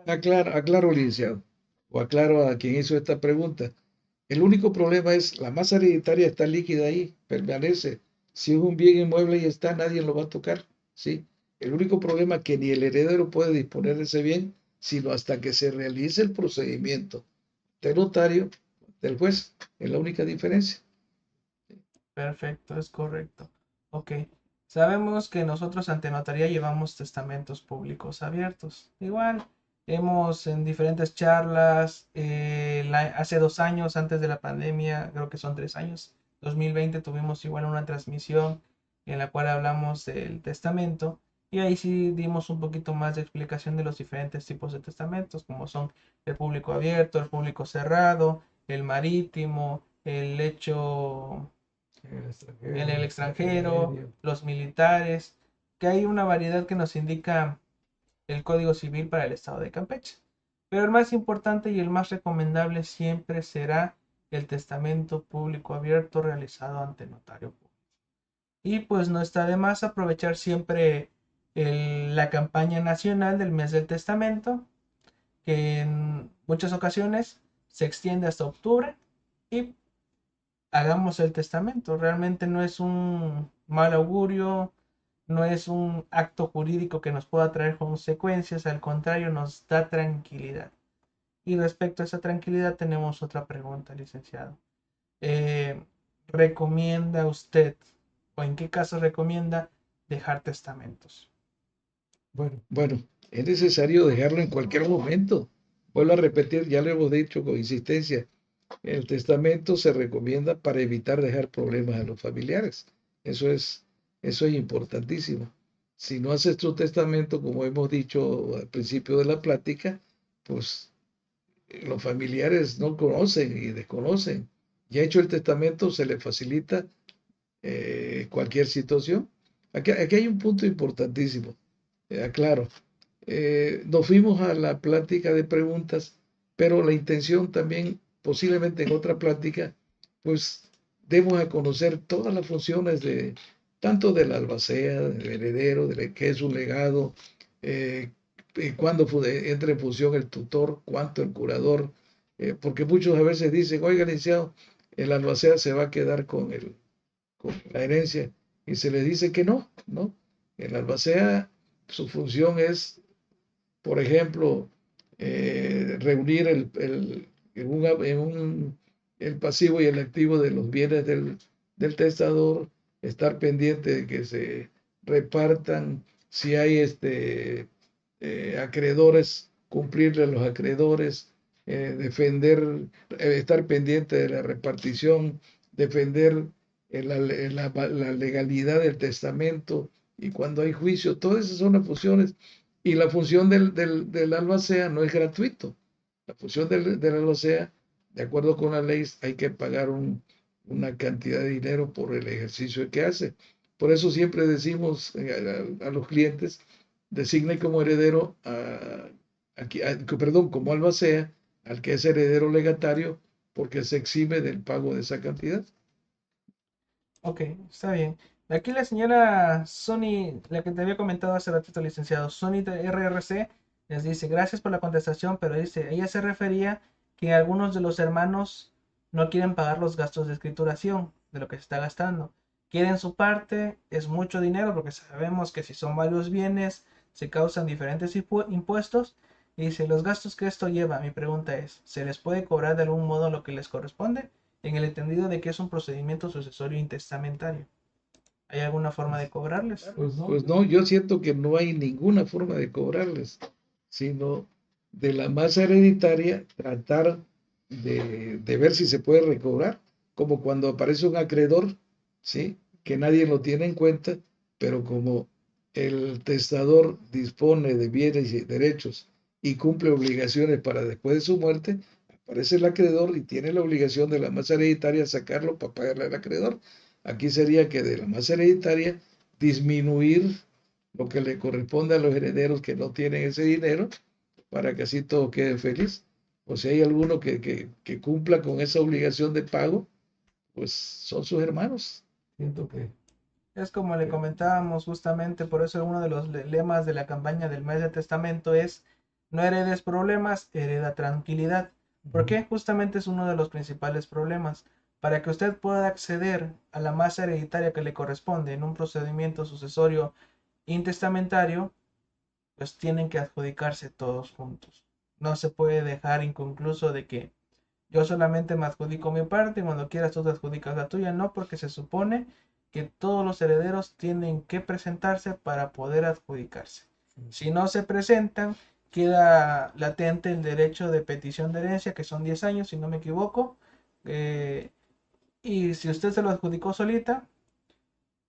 S2: aclaro, licenciado, o aclaro a quien hizo esta pregunta. El único problema es la masa hereditaria está líquida ahí, permanece. Si es un bien inmueble y está, nadie lo va a tocar, ¿sí? El único problema es que ni el heredero puede disponer de ese bien, sino hasta que se realice el procedimiento del notario, del juez. Es la única diferencia.
S1: Perfecto, es correcto. Ok. Sabemos que nosotros ante notaría llevamos testamentos públicos abiertos. Igual, hemos en diferentes charlas, hace 2 años, antes de la pandemia, creo que son 3 años, 2020, tuvimos igual una transmisión en la cual hablamos del testamento y ahí sí dimos un poquito más de explicación de los diferentes tipos de testamentos, como son el público abierto, el público cerrado, el marítimo, el hecho en el extranjero, los militares, que hay una variedad que nos indica el Código Civil para el Estado de Campeche. Pero el más importante y el más recomendable siempre será el testamento público abierto realizado ante notario público. Y pues no está de más aprovechar siempre la campaña nacional del mes del testamento, que en muchas ocasiones se extiende hasta octubre y hagamos el testamento. Realmente no es un mal augurio, no es un acto jurídico que nos pueda traer consecuencias, al contrario, nos da tranquilidad. Y respecto a esa tranquilidad tenemos otra pregunta, licenciado. Eh, ¿Recomienda usted o en qué caso recomienda dejar testamentos?
S2: Bueno, es necesario dejarlo en cualquier momento. Vuelvo a repetir, ya lo hemos dicho con insistencia. El testamento se recomienda para evitar dejar problemas a los familiares. Eso es, eso es importantísimo. Si no haces tu testamento, como hemos dicho al principio de la plática, pues los familiares no conocen y desconocen. Ya hecho el testamento, se le facilita cualquier situación. Aquí hay un punto importantísimo. Aclaro, nos fuimos a la plática de preguntas, pero la intención también, posiblemente en otra plática, pues demos a conocer todas las funciones de tanto del albacea, del heredero, de qué es un legado, eh, cuándo entra en función el tutor, cuánto el curador, porque muchos a veces dicen, oiga, licenciado, el albacea se va a quedar con con la herencia y se le dice que no, ¿no? El albacea, su función es, por ejemplo, reunir el pasivo y el activo de los bienes del testador, estar pendiente de que se repartan, si hay acreedores, cumplirle a los acreedores, defender, estar pendiente de la repartición, defender la legalidad del testamento y cuando hay juicio, todas esas son las funciones. Y la función del albacea no es gratuito. La función del albacea, de acuerdo con la ley, hay que pagar una cantidad de dinero por el ejercicio que hace. Por eso siempre decimos a los clientes, designe como heredero, perdón, como albacea, al que es heredero legatario, porque se exime del pago de esa cantidad.
S1: Ok, está bien. Aquí la señora Sony, la que te había comentado hace ratito, licenciado, Sony de RRC, les dice, gracias por la contestación, pero dice, ella se refería que algunos de los hermanos no quieren pagar los gastos de escrituración de lo que se está gastando. Quieren su parte, es mucho dinero, porque sabemos que si son varios bienes, se causan diferentes impuestos. Y dice, los gastos que esto lleva, mi pregunta es, ¿se les puede cobrar de algún modo lo que les corresponde? En el entendido de que es un procedimiento sucesorio intestamentario. ¿Hay alguna forma de cobrarles?
S2: Pues no, yo siento que no hay ninguna forma de cobrarles, sino de la masa hereditaria tratar de ver si se puede recobrar, como cuando aparece un acreedor, ¿sí? Que nadie lo tiene en cuenta, pero como el testador dispone de bienes y derechos y cumple obligaciones para después de su muerte, aparece el acreedor y tiene la obligación de la masa hereditaria sacarlo para pagarle al acreedor. Aquí sería que de la masa hereditaria disminuir lo que le corresponde a los herederos que no tienen ese dinero para que así todo quede feliz. O si hay alguno que cumpla con esa obligación de pago, pues son sus hermanos. Siento que
S1: Es como le comentábamos justamente, por eso uno de los lemas de la campaña del mes de testamento es no heredes problemas, hereda tranquilidad. ¿Por qué? Justamente es uno de los principales problemas. Para que usted pueda acceder a la masa hereditaria que le corresponde en un procedimiento sucesorio intestamentario, pues tienen que adjudicarse todos juntos. No se puede dejar inconcluso de que yo solamente me adjudico mi parte y cuando quieras tú te adjudicas la tuya. No, porque se supone que todos los herederos tienen que presentarse para poder adjudicarse. Si no se presentan, queda latente el derecho de petición de herencia, que son 10 años, si no me equivoco. Eh, y si usted se lo adjudicó solita,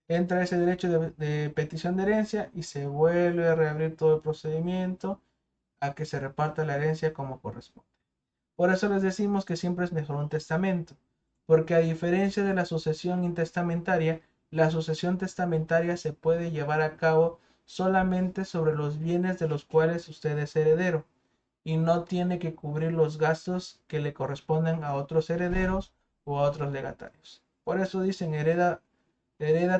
S1: entra ese derecho de petición de herencia y se vuelve a reabrir todo el procedimiento a que se reparta la herencia como corresponde. Por eso les decimos que siempre es mejor un testamento, porque a diferencia de la sucesión intestamentaria, la sucesión testamentaria se puede llevar a cabo solamente sobre los bienes de los cuales usted es heredero y no tiene que cubrir los gastos que le corresponden a otros herederos o a otros legatarios. Por eso dicen hereda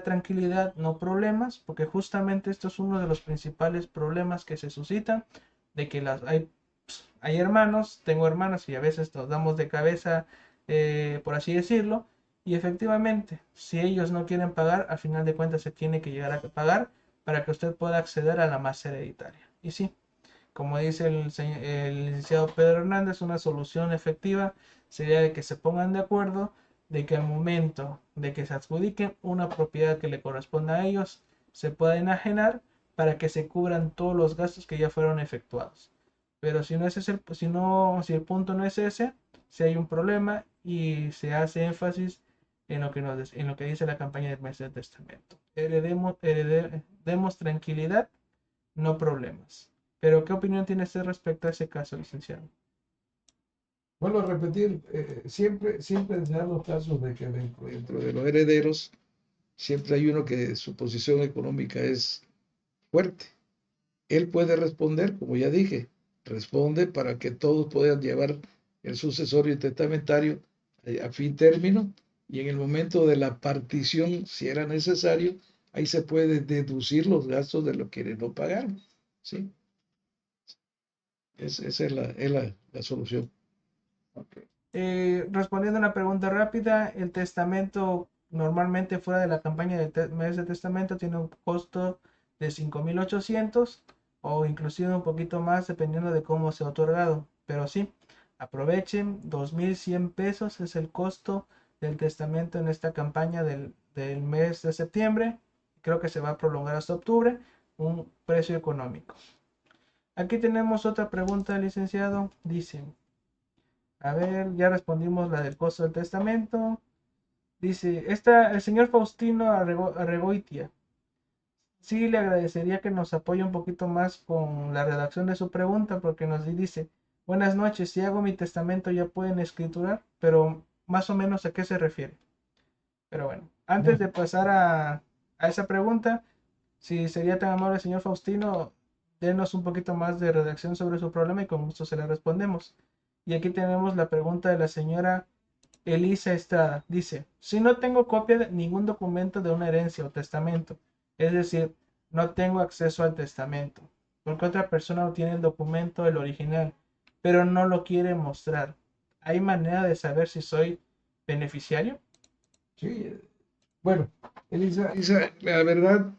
S1: tranquilidad, no problemas, porque justamente esto es uno de los principales problemas que se suscitan, de que hay hermanos, tengo hermanos y a veces nos damos de cabeza, por así decirlo, y efectivamente, si ellos no quieren pagar, al final de cuentas se tiene que llegar a pagar para que usted pueda acceder a la masa hereditaria. Y sí, como dice el licenciado Pedro Hernández, una solución efectiva sería de que se pongan de acuerdo de que al momento de que se adjudiquen una propiedad que le corresponda a ellos, se pueda enajenar para que se cubran todos los gastos que ya fueron efectuados. Pero si no es ese, si no, si el punto no es ese, si hay un problema y se hace énfasis en lo que dice la campaña del mes del testamento. Heredemos tranquilidad, no problemas. Pero, ¿qué opinión tiene usted respecto a ese caso, licenciado?
S2: vuelvo a repetir, siempre se dan los casos de que dentro de los herederos siempre hay uno que su posición económica es fuerte. Él puede responder, como ya dije, responde para que todos puedan llevar el sucesorio testamentario a fin término y en el momento de la partición, si era necesario, ahí se puede deducir los gastos de lo que no pagaron. ¿Sí? Esa es la solución.
S1: Respondiendo a una pregunta rápida, el testamento Normalmente fuera de la campaña de mes de testamento tiene un costo de 5.800 o inclusive un poquito más dependiendo de cómo sea otorgado. Pero sí, aprovechen, 2.100 pesos es el costo del testamento en esta campaña del mes de septiembre. Creo que se va a prolongar hasta octubre, un precio económico. Aquí tenemos otra pregunta, licenciado. Dice, a ver, ya respondimos la del costo del testamento. Dice, el señor Faustino Arregoitia, sí le agradecería que nos apoye un poquito más con la redacción de su pregunta, porque nos dice, buenas noches, si hago mi testamento ya pueden escriturar, pero más o menos a qué se refiere. Pero bueno, antes
S2: No,
S1: de pasar a esa pregunta, si sería tan amable, señor Faustino, denos un poquito más de redacción sobre su problema y con gusto se la respondemos. Y aquí tenemos la pregunta de la señora Elisa Estrada. Dice, si no tengo copia de ningún documento de una herencia o testamento, es decir, no tengo acceso al testamento, porque otra persona obtiene el documento, el original, pero no lo quiere mostrar. ¿Hay manera de saber si soy beneficiario?
S2: sí. Bueno, Elisa, la verdad,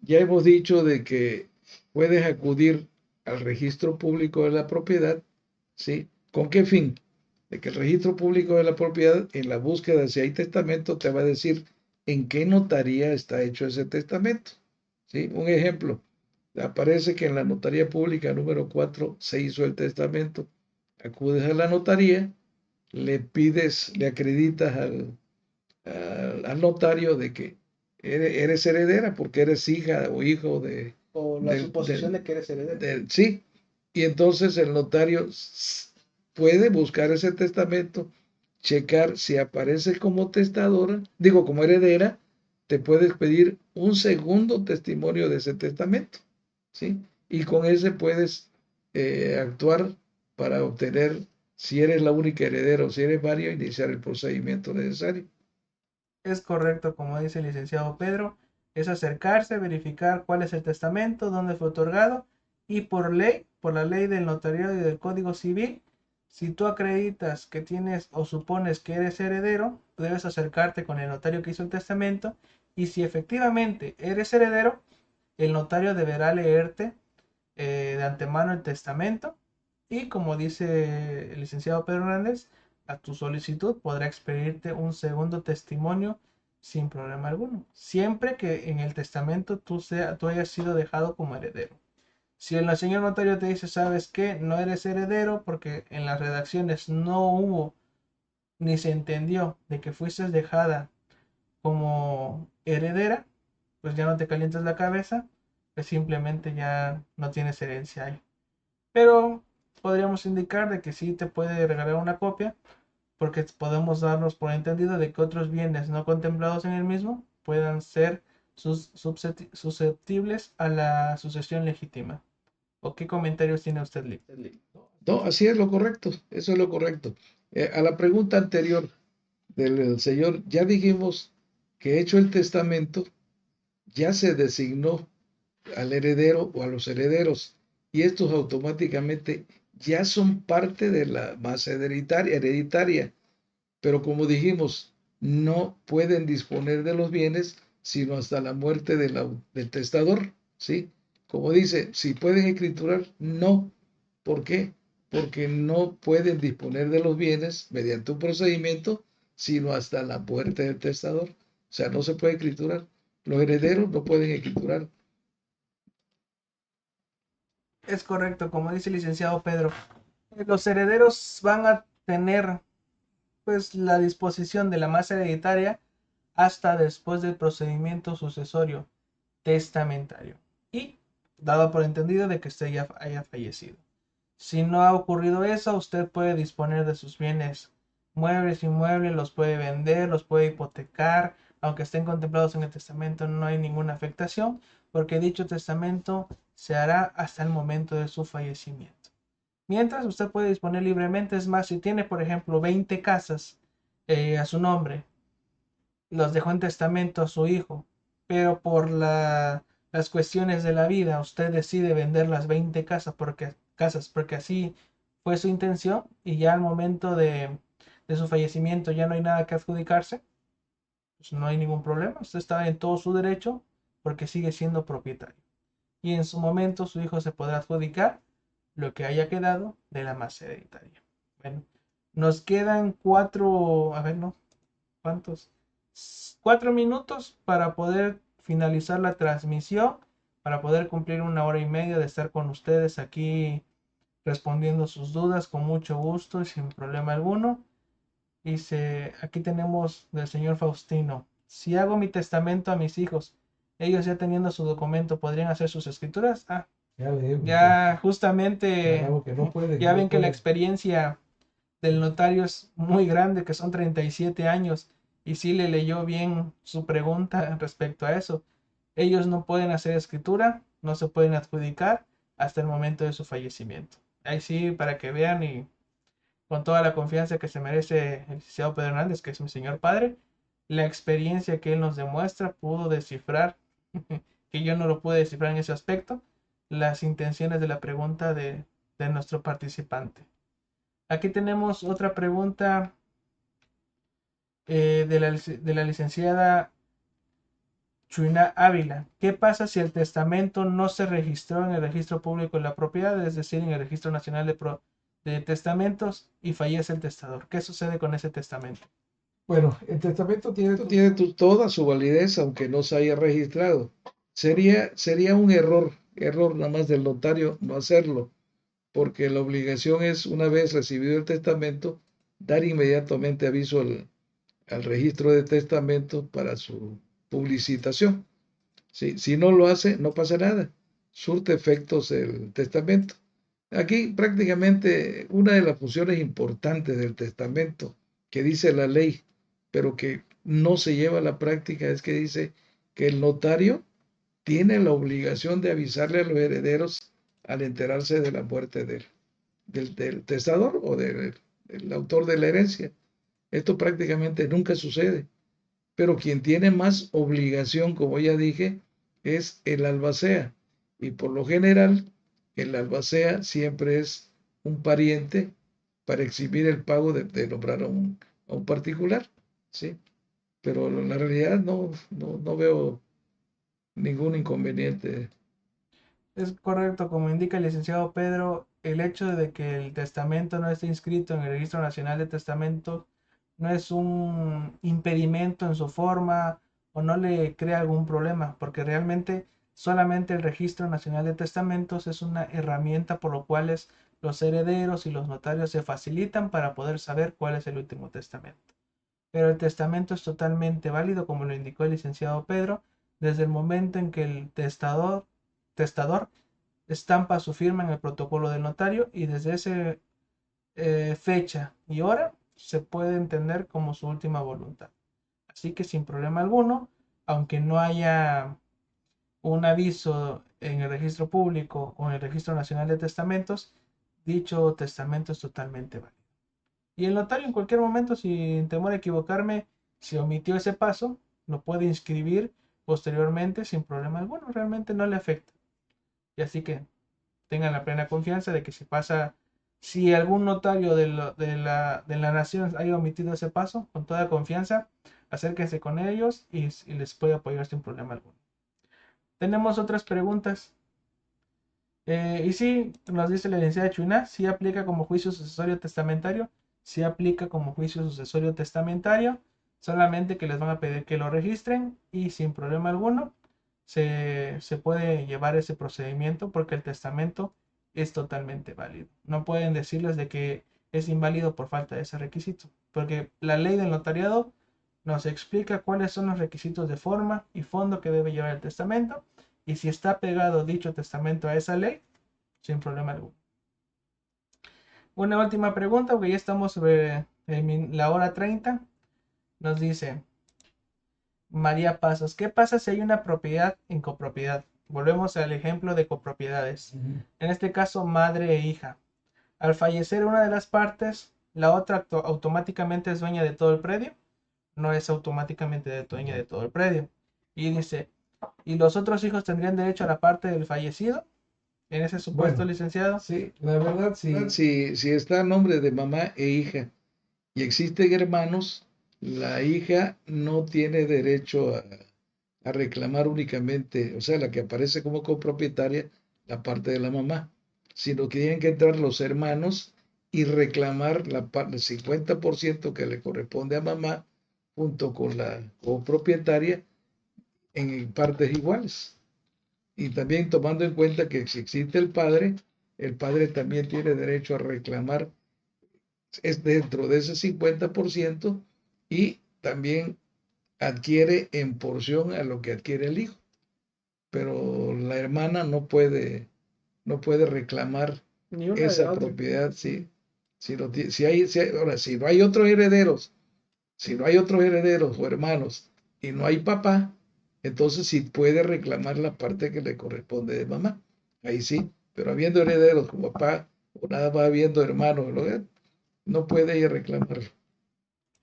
S2: ya hemos dicho de que puedes acudir al registro público de la propiedad, ¿sí? ¿Con qué fin? De que el registro público de la propiedad, en la búsqueda si hay testamento, te va a decir en qué notaría está hecho ese testamento, ¿sí? Un ejemplo, aparece que en la notaría pública número 4 se hizo el testamento. Acudes a la notaría, le pides, le acreditas al notario de que eres heredera porque eres hija o hijo
S1: O la
S2: del,
S1: suposición de que eres heredero.
S2: sí, y entonces el notario puede buscar ese testamento, checar si aparece como testadora, digo como heredera, te puedes pedir un segundo testimonio de ese testamento, ¿sí? Y con ese puedes actuar para obtener, si eres la única heredera o si eres varios, iniciar el procedimiento necesario.
S1: Es correcto, como dice el licenciado Pedro, es acercarse, verificar cuál es el testamento, dónde fue otorgado y por ley, por la ley del notariado y del Código Civil, si tú acreditas que tienes o supones que eres heredero, debes acercarte con el notario que hizo el testamento y si efectivamente eres heredero, el notario deberá leerte de antemano el testamento y como dice el licenciado Pedro Hernández, a tu solicitud podrá expedirte un segundo testimonio sin problema alguno, siempre que en el testamento tú hayas sido dejado como heredero. Si el señor notario te dice, sabes que no eres heredero porque en las redacciones no hubo ni se entendió de que fuiste dejada como heredera, pues ya no te calientes la cabeza, pues simplemente ya no tienes herencia ahí. Pero podríamos indicar de que sí te puede regalar una copia, porque podemos darnos por entendido de que otros bienes no contemplados en el mismo puedan ser susceptibles a la sucesión legítima. ¿O qué comentarios tiene usted, Lee?
S2: No, así es lo correcto, eso es lo correcto. A la pregunta anterior del señor, ya dijimos que hecho el testamento, ya se designó al heredero o a los herederos y estos automáticamente ya son parte de la masa hereditaria, pero como dijimos, no pueden disponer de los bienes sino hasta la muerte del testador, ¿sí? Como dice, si pueden escriturar, no. ¿Por qué? Porque no pueden disponer de los bienes mediante un procedimiento sino hasta la muerte del testador. O sea, no se puede escriturar. Los herederos no pueden escriturar.
S1: Es correcto, como dice el licenciado Pedro. Los herederos van a tener pues la disposición de la masa hereditaria hasta después del procedimiento sucesorio testamentario y dado por entendido de que usted ya haya fallecido. Si no ha ocurrido eso, usted puede disponer de sus bienes muebles, inmuebles, los puede vender, los puede hipotecar, aunque estén contemplados en el testamento, no hay ninguna afectación, porque dicho testamento se hará hasta el momento de su fallecimiento. Mientras usted puede disponer libremente, es más, si tiene, por ejemplo, 20 casas a su nombre, los dejó en testamento a su hijo, pero por las cuestiones de la vida usted decide vender las 20 casas porque así fue su intención y ya al momento de su fallecimiento ya no hay nada que adjudicarse, pues no hay ningún problema, usted está en todo su derecho porque sigue siendo propietario. Y en su momento su hijo se podrá adjudicar lo que haya quedado de la masa hereditaria. Bueno, nos quedan cuatro, a ver, no, ¿cuántos? 4 minutos para poder finalizar la transmisión, para poder cumplir 1 hora y media de estar con ustedes aquí respondiendo sus dudas con mucho gusto y sin problema alguno. Dice, aquí tenemos del señor Faustino. Si hago mi testamento a mis hijos, ellos ya teniendo su documento, ¿podrían hacer sus escrituras? Ah, ya justamente, ya ven que la experiencia del notario es muy grande, que son 37 años, y sí le leyó bien su pregunta respecto a eso. Ellos no pueden hacer escritura, no se pueden adjudicar hasta el momento de su fallecimiento. Ahí sí, para que vean y con toda la confianza que se merece el licenciado Pedro Hernández, que es mi señor padre, la experiencia que él nos demuestra pudo descifrar, que yo no lo pude descifrar en ese aspecto, las intenciones de la pregunta de nuestro participante. Aquí tenemos otra pregunta de la licenciada Chuina Ávila. ¿Qué pasa si el testamento no se registró en el registro público de la propiedad, es decir, en el registro nacional de testamentos, y fallece el testador? ¿Qué sucede con ese testamento?
S2: Bueno, el testamento tiene toda su validez, aunque no se haya registrado. Sería un error nada más del notario no hacerlo, porque la obligación es, una vez recibido el testamento, dar inmediatamente aviso al registro de testamento para su publicitación. Si no lo hace, no pasa nada. Surte efectos el testamento. Aquí prácticamente una de las funciones importantes del testamento que dice la ley, pero que no se lleva a la práctica, es que dice que el notario tiene la obligación de avisarle a los herederos al enterarse de la muerte del testador o del autor de la herencia. Esto prácticamente nunca sucede, pero quien tiene más obligación, como ya dije, es el albacea. Y por lo general, el albacea siempre es un pariente para exhibir el pago de nombrar a un particular, ¿sí? Pero en la realidad no veo ningún inconveniente.
S1: Es correcto, como indica el licenciado Pedro, el hecho de que el testamento no esté inscrito en el Registro Nacional de Testamentos no es un impedimento en su forma o no le crea algún problema, porque realmente solamente el Registro Nacional de Testamentos es una herramienta por lo cual los herederos y los notarios se facilitan para poder saber cuál es el último testamento. Pero el testamento es totalmente válido, como lo indicó el licenciado Pedro, desde el momento en que el testador estampa su firma en el protocolo del notario, y desde esa fecha y hora se puede entender como su última voluntad. Así que sin problema alguno, aunque no haya un aviso en el registro público o en el registro nacional de testamentos, dicho testamento es totalmente válido. Y el notario en cualquier momento, sin temor a equivocarme, si omitió ese paso, lo puede inscribir posteriormente sin problema alguno, realmente no le afecta. Y así que tengan la plena confianza de que si algún notario de la nación haya omitido ese paso, con toda confianza, acérquense con ellos y les puede apoyar sin problema alguno. Tenemos otras preguntas. Y sí, nos dice la licenciada Chuná, sí aplica como juicio sucesorio testamentario, sí aplica como juicio sucesorio testamentario, solamente que les van a pedir que lo registren y sin problema alguno se puede llevar ese procedimiento porque el testamento es totalmente válido. No pueden decirles de que es inválido por falta de ese requisito, porque la ley del notariado nos explica cuáles son los requisitos de forma y fondo que debe llevar el testamento, y si está pegado dicho testamento a esa ley, sin problema alguno. Una última pregunta, porque ya estamos sobre la hora 30. Nos dice María Pasos, ¿qué pasa si hay una propiedad en copropiedad? Volvemos al ejemplo de copropiedades. En este caso, madre e hija. Al fallecer una de las partes, la otra automáticamente es dueña de todo el predio. No es automáticamente dueña de todo el predio. Y dice, ¿y los otros hijos tendrían derecho a la parte del fallecido? En ese supuesto,
S2: Bueno,
S1: licenciado.
S2: sí, la verdad, si está a nombre de mamá e hija y existen hermanos, la hija no tiene derecho a reclamar únicamente, o sea, la que aparece como copropietaria, la parte de la mamá, sino que tienen que entrar los hermanos y reclamar el 50% que le corresponde a mamá junto con la copropietaria en partes iguales. Y también tomando en cuenta que si existe el padre también tiene derecho a reclamar es dentro de ese 50% y también adquiere en porción a lo que adquiere el hijo. Pero la hermana no puede reclamar
S1: Ni una de
S2: esa
S1: otra.
S2: propiedad ahora, si no hay otros herederos, si no hay otros herederos o hermanos y no hay papá, entonces sí puede reclamar la parte que le corresponde de mamá. Ahí sí, pero habiendo herederos como papá o nada más habiendo hermanos, no puede ella reclamarlo.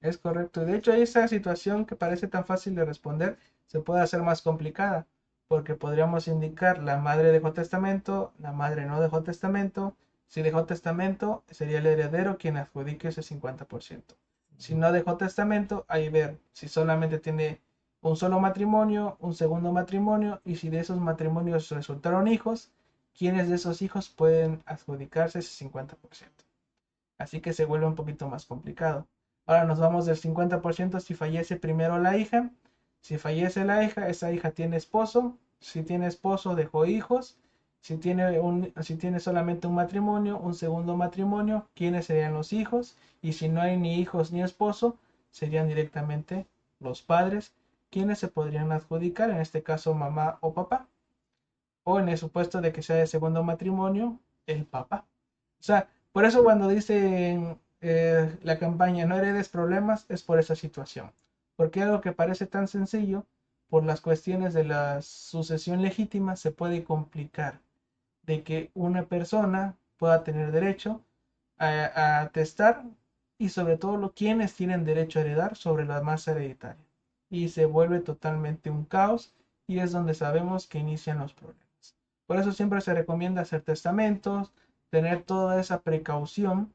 S1: Es correcto. De hecho, esa situación que parece tan fácil de responder se puede hacer más complicada, porque podríamos indicar la madre dejó testamento, la madre no dejó testamento. Si dejó testamento, sería el heredero quien adjudique ese 50%. Si no dejó testamento, hay ver si solamente tiene un solo matrimonio, un segundo matrimonio, y si de esos matrimonios resultaron hijos, quiénes de esos hijos pueden adjudicarse ese 50%. Así que se vuelve un poquito más complicado. Ahora nos vamos del 50% si fallece primero la hija. Si fallece la hija, esa hija tiene esposo. Si tiene esposo, dejó hijos. Si tiene solamente un matrimonio, un segundo matrimonio, ¿quiénes serían los hijos? Y si no hay ni hijos ni esposo, serían directamente los padres, quienes se podrían adjudicar, en este caso mamá o papá. O en el supuesto de que sea de segundo matrimonio, el papá. O sea, por eso cuando dicen la campaña no heredes problemas, es por esa situación. Porque algo que parece tan sencillo, por las cuestiones de la sucesión legítima, se puede complicar de que una persona pueda tener derecho a testar y sobre todo quienes tienen derecho a heredar sobre la masa hereditaria. Y se vuelve totalmente un caos y es donde sabemos que inician los problemas. Por eso siempre se recomienda hacer testamentos, tener toda esa precaución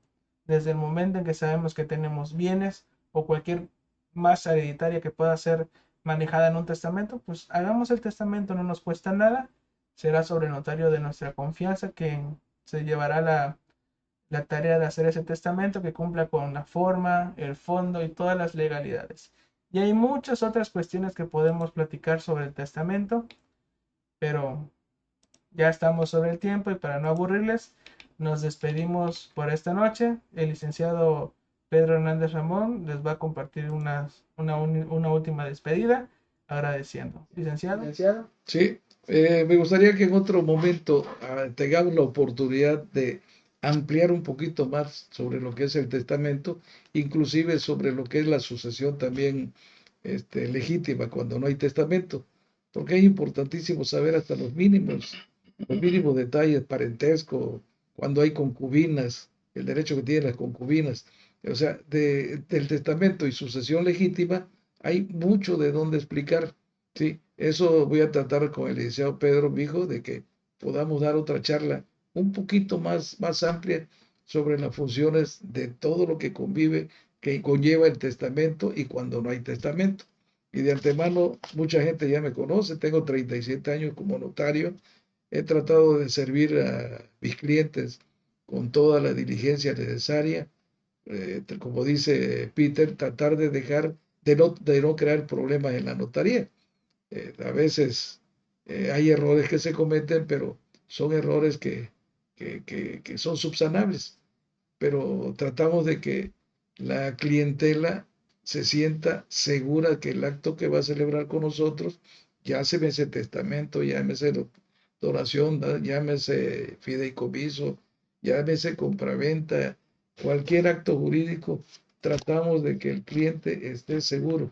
S1: desde el momento en que sabemos que tenemos bienes o cualquier masa hereditaria que pueda ser manejada en un testamento, pues hagamos el testamento, no nos cuesta nada, será sobre el notario de nuestra confianza quien se llevará la tarea de hacer ese testamento que cumpla con la forma, el fondo y todas las legalidades. Y hay muchas otras cuestiones que podemos platicar sobre el testamento, pero ya estamos sobre el tiempo y para no aburrirles, nos despedimos por esta noche. El licenciado Pedro Hernández Ramón les va a compartir una última despedida, agradeciendo. Licenciado.
S2: Sí, me gustaría que en otro momento tengamos la oportunidad de ampliar un poquito más sobre lo que es el testamento, inclusive sobre lo que es la sucesión también legítima cuando no hay testamento, porque es importantísimo saber hasta los mínimos detalles, parentesco, cuando hay concubinas, el derecho que tienen las concubinas. O sea, del testamento y sucesión legítima hay mucho de dónde explicar. Sí, eso voy a tratar con el licenciado Pedro, mi hijo, de que podamos dar otra charla un poquito más amplia sobre las funciones de todo lo que convive, que conlleva el testamento y cuando no hay testamento. Y de antemano, mucha gente ya me conoce, tengo 37 años como notario, he tratado de servir a mis clientes con toda la diligencia necesaria, como dice Peter, tratar de dejar, de no crear problemas en la notaría. A veces hay errores que se cometen, pero son errores que son subsanables. Pero tratamos de que la clientela se sienta segura que el acto que va a celebrar con nosotros, llámese testamento, llámese donación, llámese fideicomiso, llámese compraventa, cualquier acto jurídico, tratamos de que el cliente esté seguro,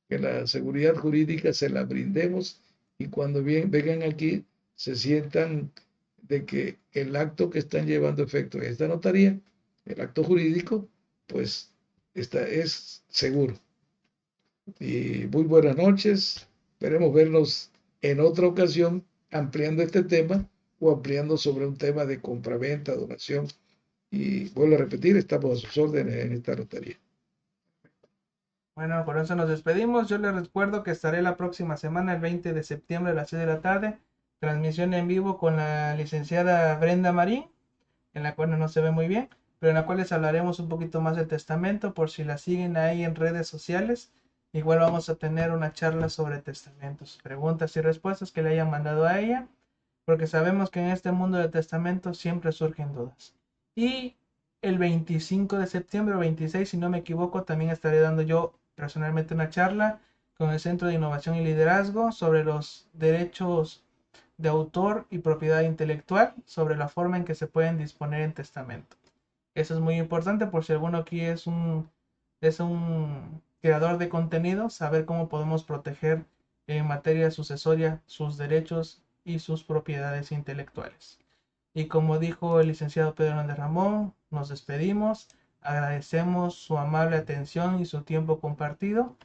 S2: que la seguridad jurídica se la brindemos y cuando vengan aquí se sientan de que el acto que están llevando efecto en esta notaría, el acto jurídico, pues es seguro. Y muy buenas noches. Esperemos vernos en otra ocasión ampliando este tema o ampliando sobre un tema de compraventa, donación. Y vuelvo a repetir, estamos a sus órdenes en esta notaría.
S1: Bueno, con eso nos despedimos. Yo les recuerdo que estaré la próxima semana, el 20 de septiembre a las 6 de la tarde, transmisión en vivo con la licenciada Brenda Marín, en la cual no se ve muy bien, pero en la cual les hablaremos un poquito más del testamento, por si la siguen ahí en redes sociales. Igual vamos a tener una charla sobre testamentos, preguntas y respuestas que le hayan mandado a ella, porque sabemos que en este mundo de testamentos siempre surgen dudas. Y el 25 de septiembre o 26, si no me equivoco, también estaré dando yo personalmente una charla con el Centro de Innovación y Liderazgo sobre los derechos de autor y propiedad intelectual, sobre la forma en que se pueden disponer en testamento. Eso es muy importante por si alguno aquí es un creador de contenido, saber cómo podemos proteger en materia sucesoria sus derechos y sus propiedades intelectuales. Y como dijo el licenciado Pedro Hernández Ramón, nos despedimos, agradecemos su amable atención y su tiempo compartido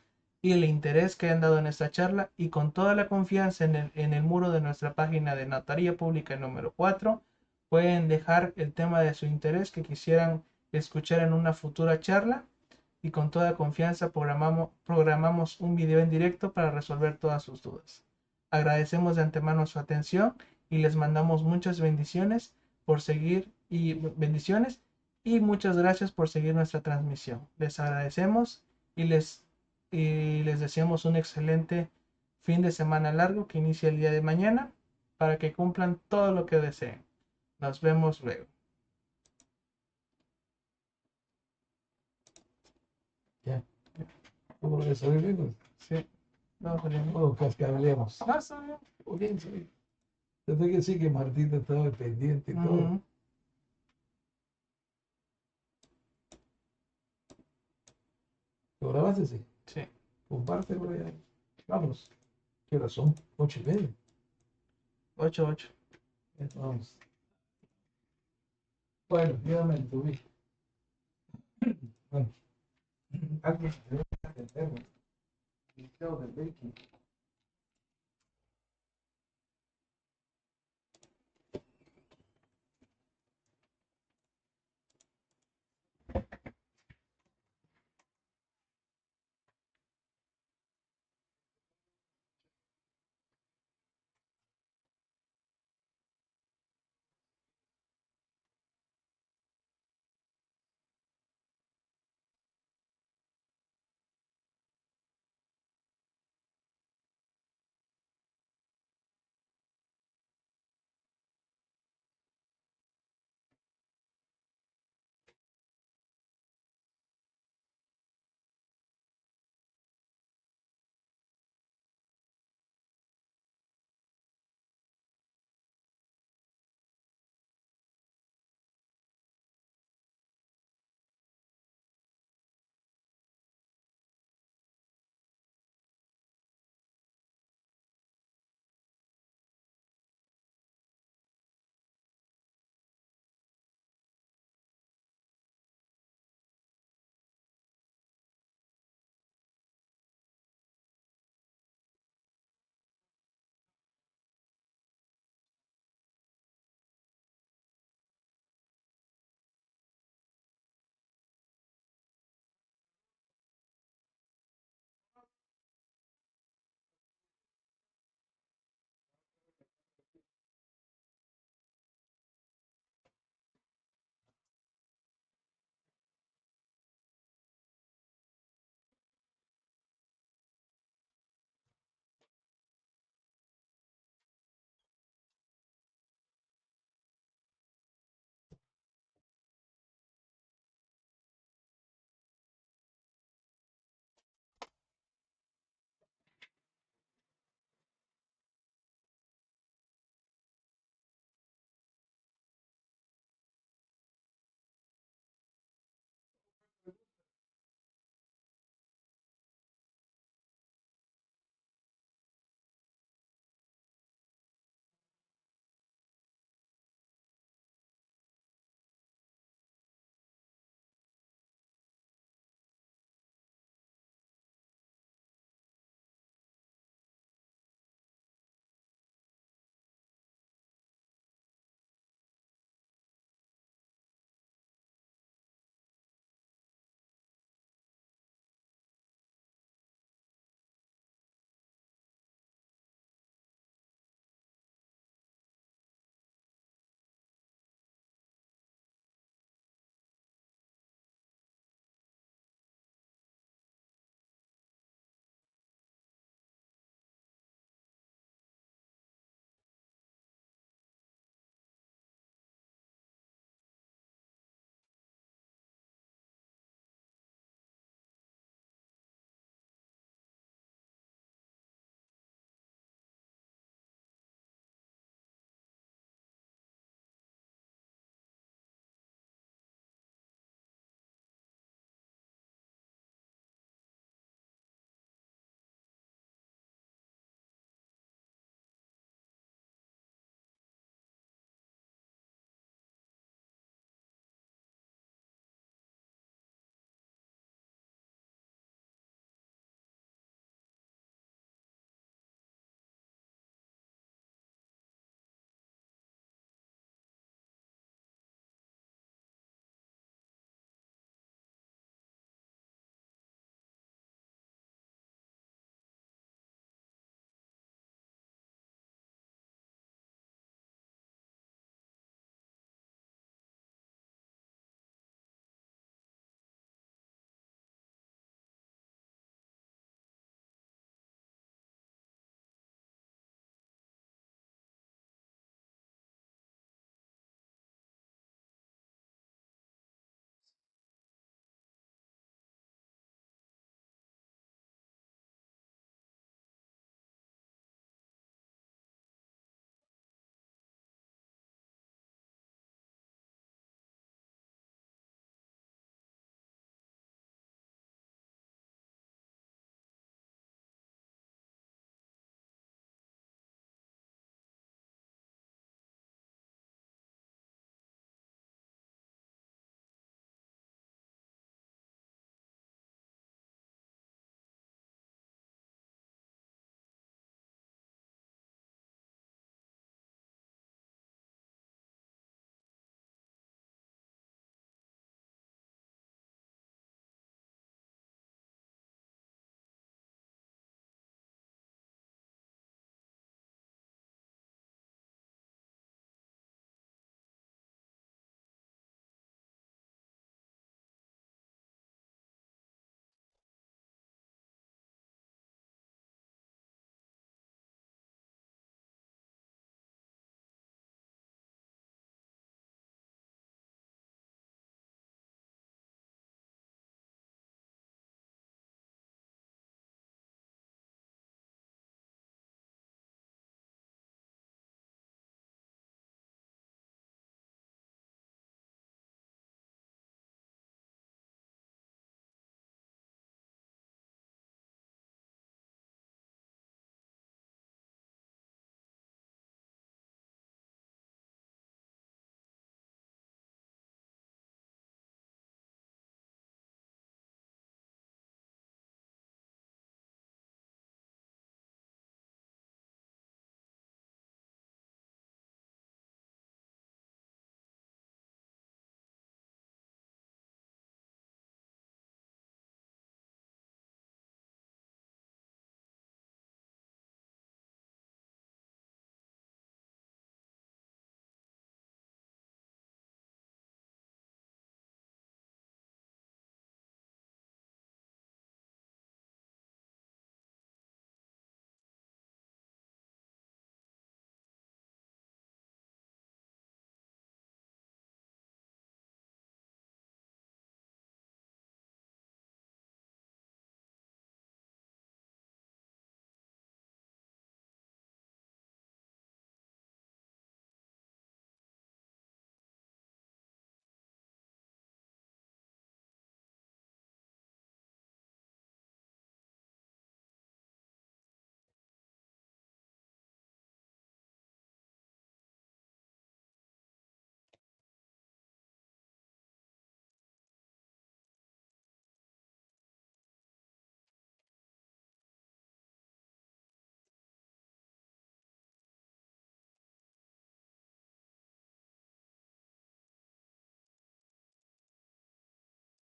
S1: y el interés que han dado en esta charla, y con toda la confianza en el muro de nuestra página de Notaría Pública número 4 pueden dejar el tema de su interés que quisieran escuchar en una futura charla, y con toda confianza programamos un video en directo para resolver todas sus dudas. Agradecemos de antemano su atención y les mandamos muchas bendiciones por seguir y bendiciones y muchas gracias por seguir nuestra transmisión. Les agradecemos y les deseamos un excelente fin de semana largo que inicia el día de mañana para que cumplan todo lo que deseen. Nos vemos luego.
S2: Ya. ¿Cómo le sobrevivimos?
S1: Sí, vamos a ver.
S2: O cascabeleamos.
S1: No, está bien.
S2: Ok, sí. Yo sé que sí que Martín estaba pendiente y todo. ¿Lo grabaste? Sí.
S1: Sí,
S2: Compártelo ya. Vamos. ¿Qué horas son? 8:30.
S1: 8-8.
S2: Vamos. Bueno, yo me entubí. Bueno, alguien se debe atender, ¿no? El del baking.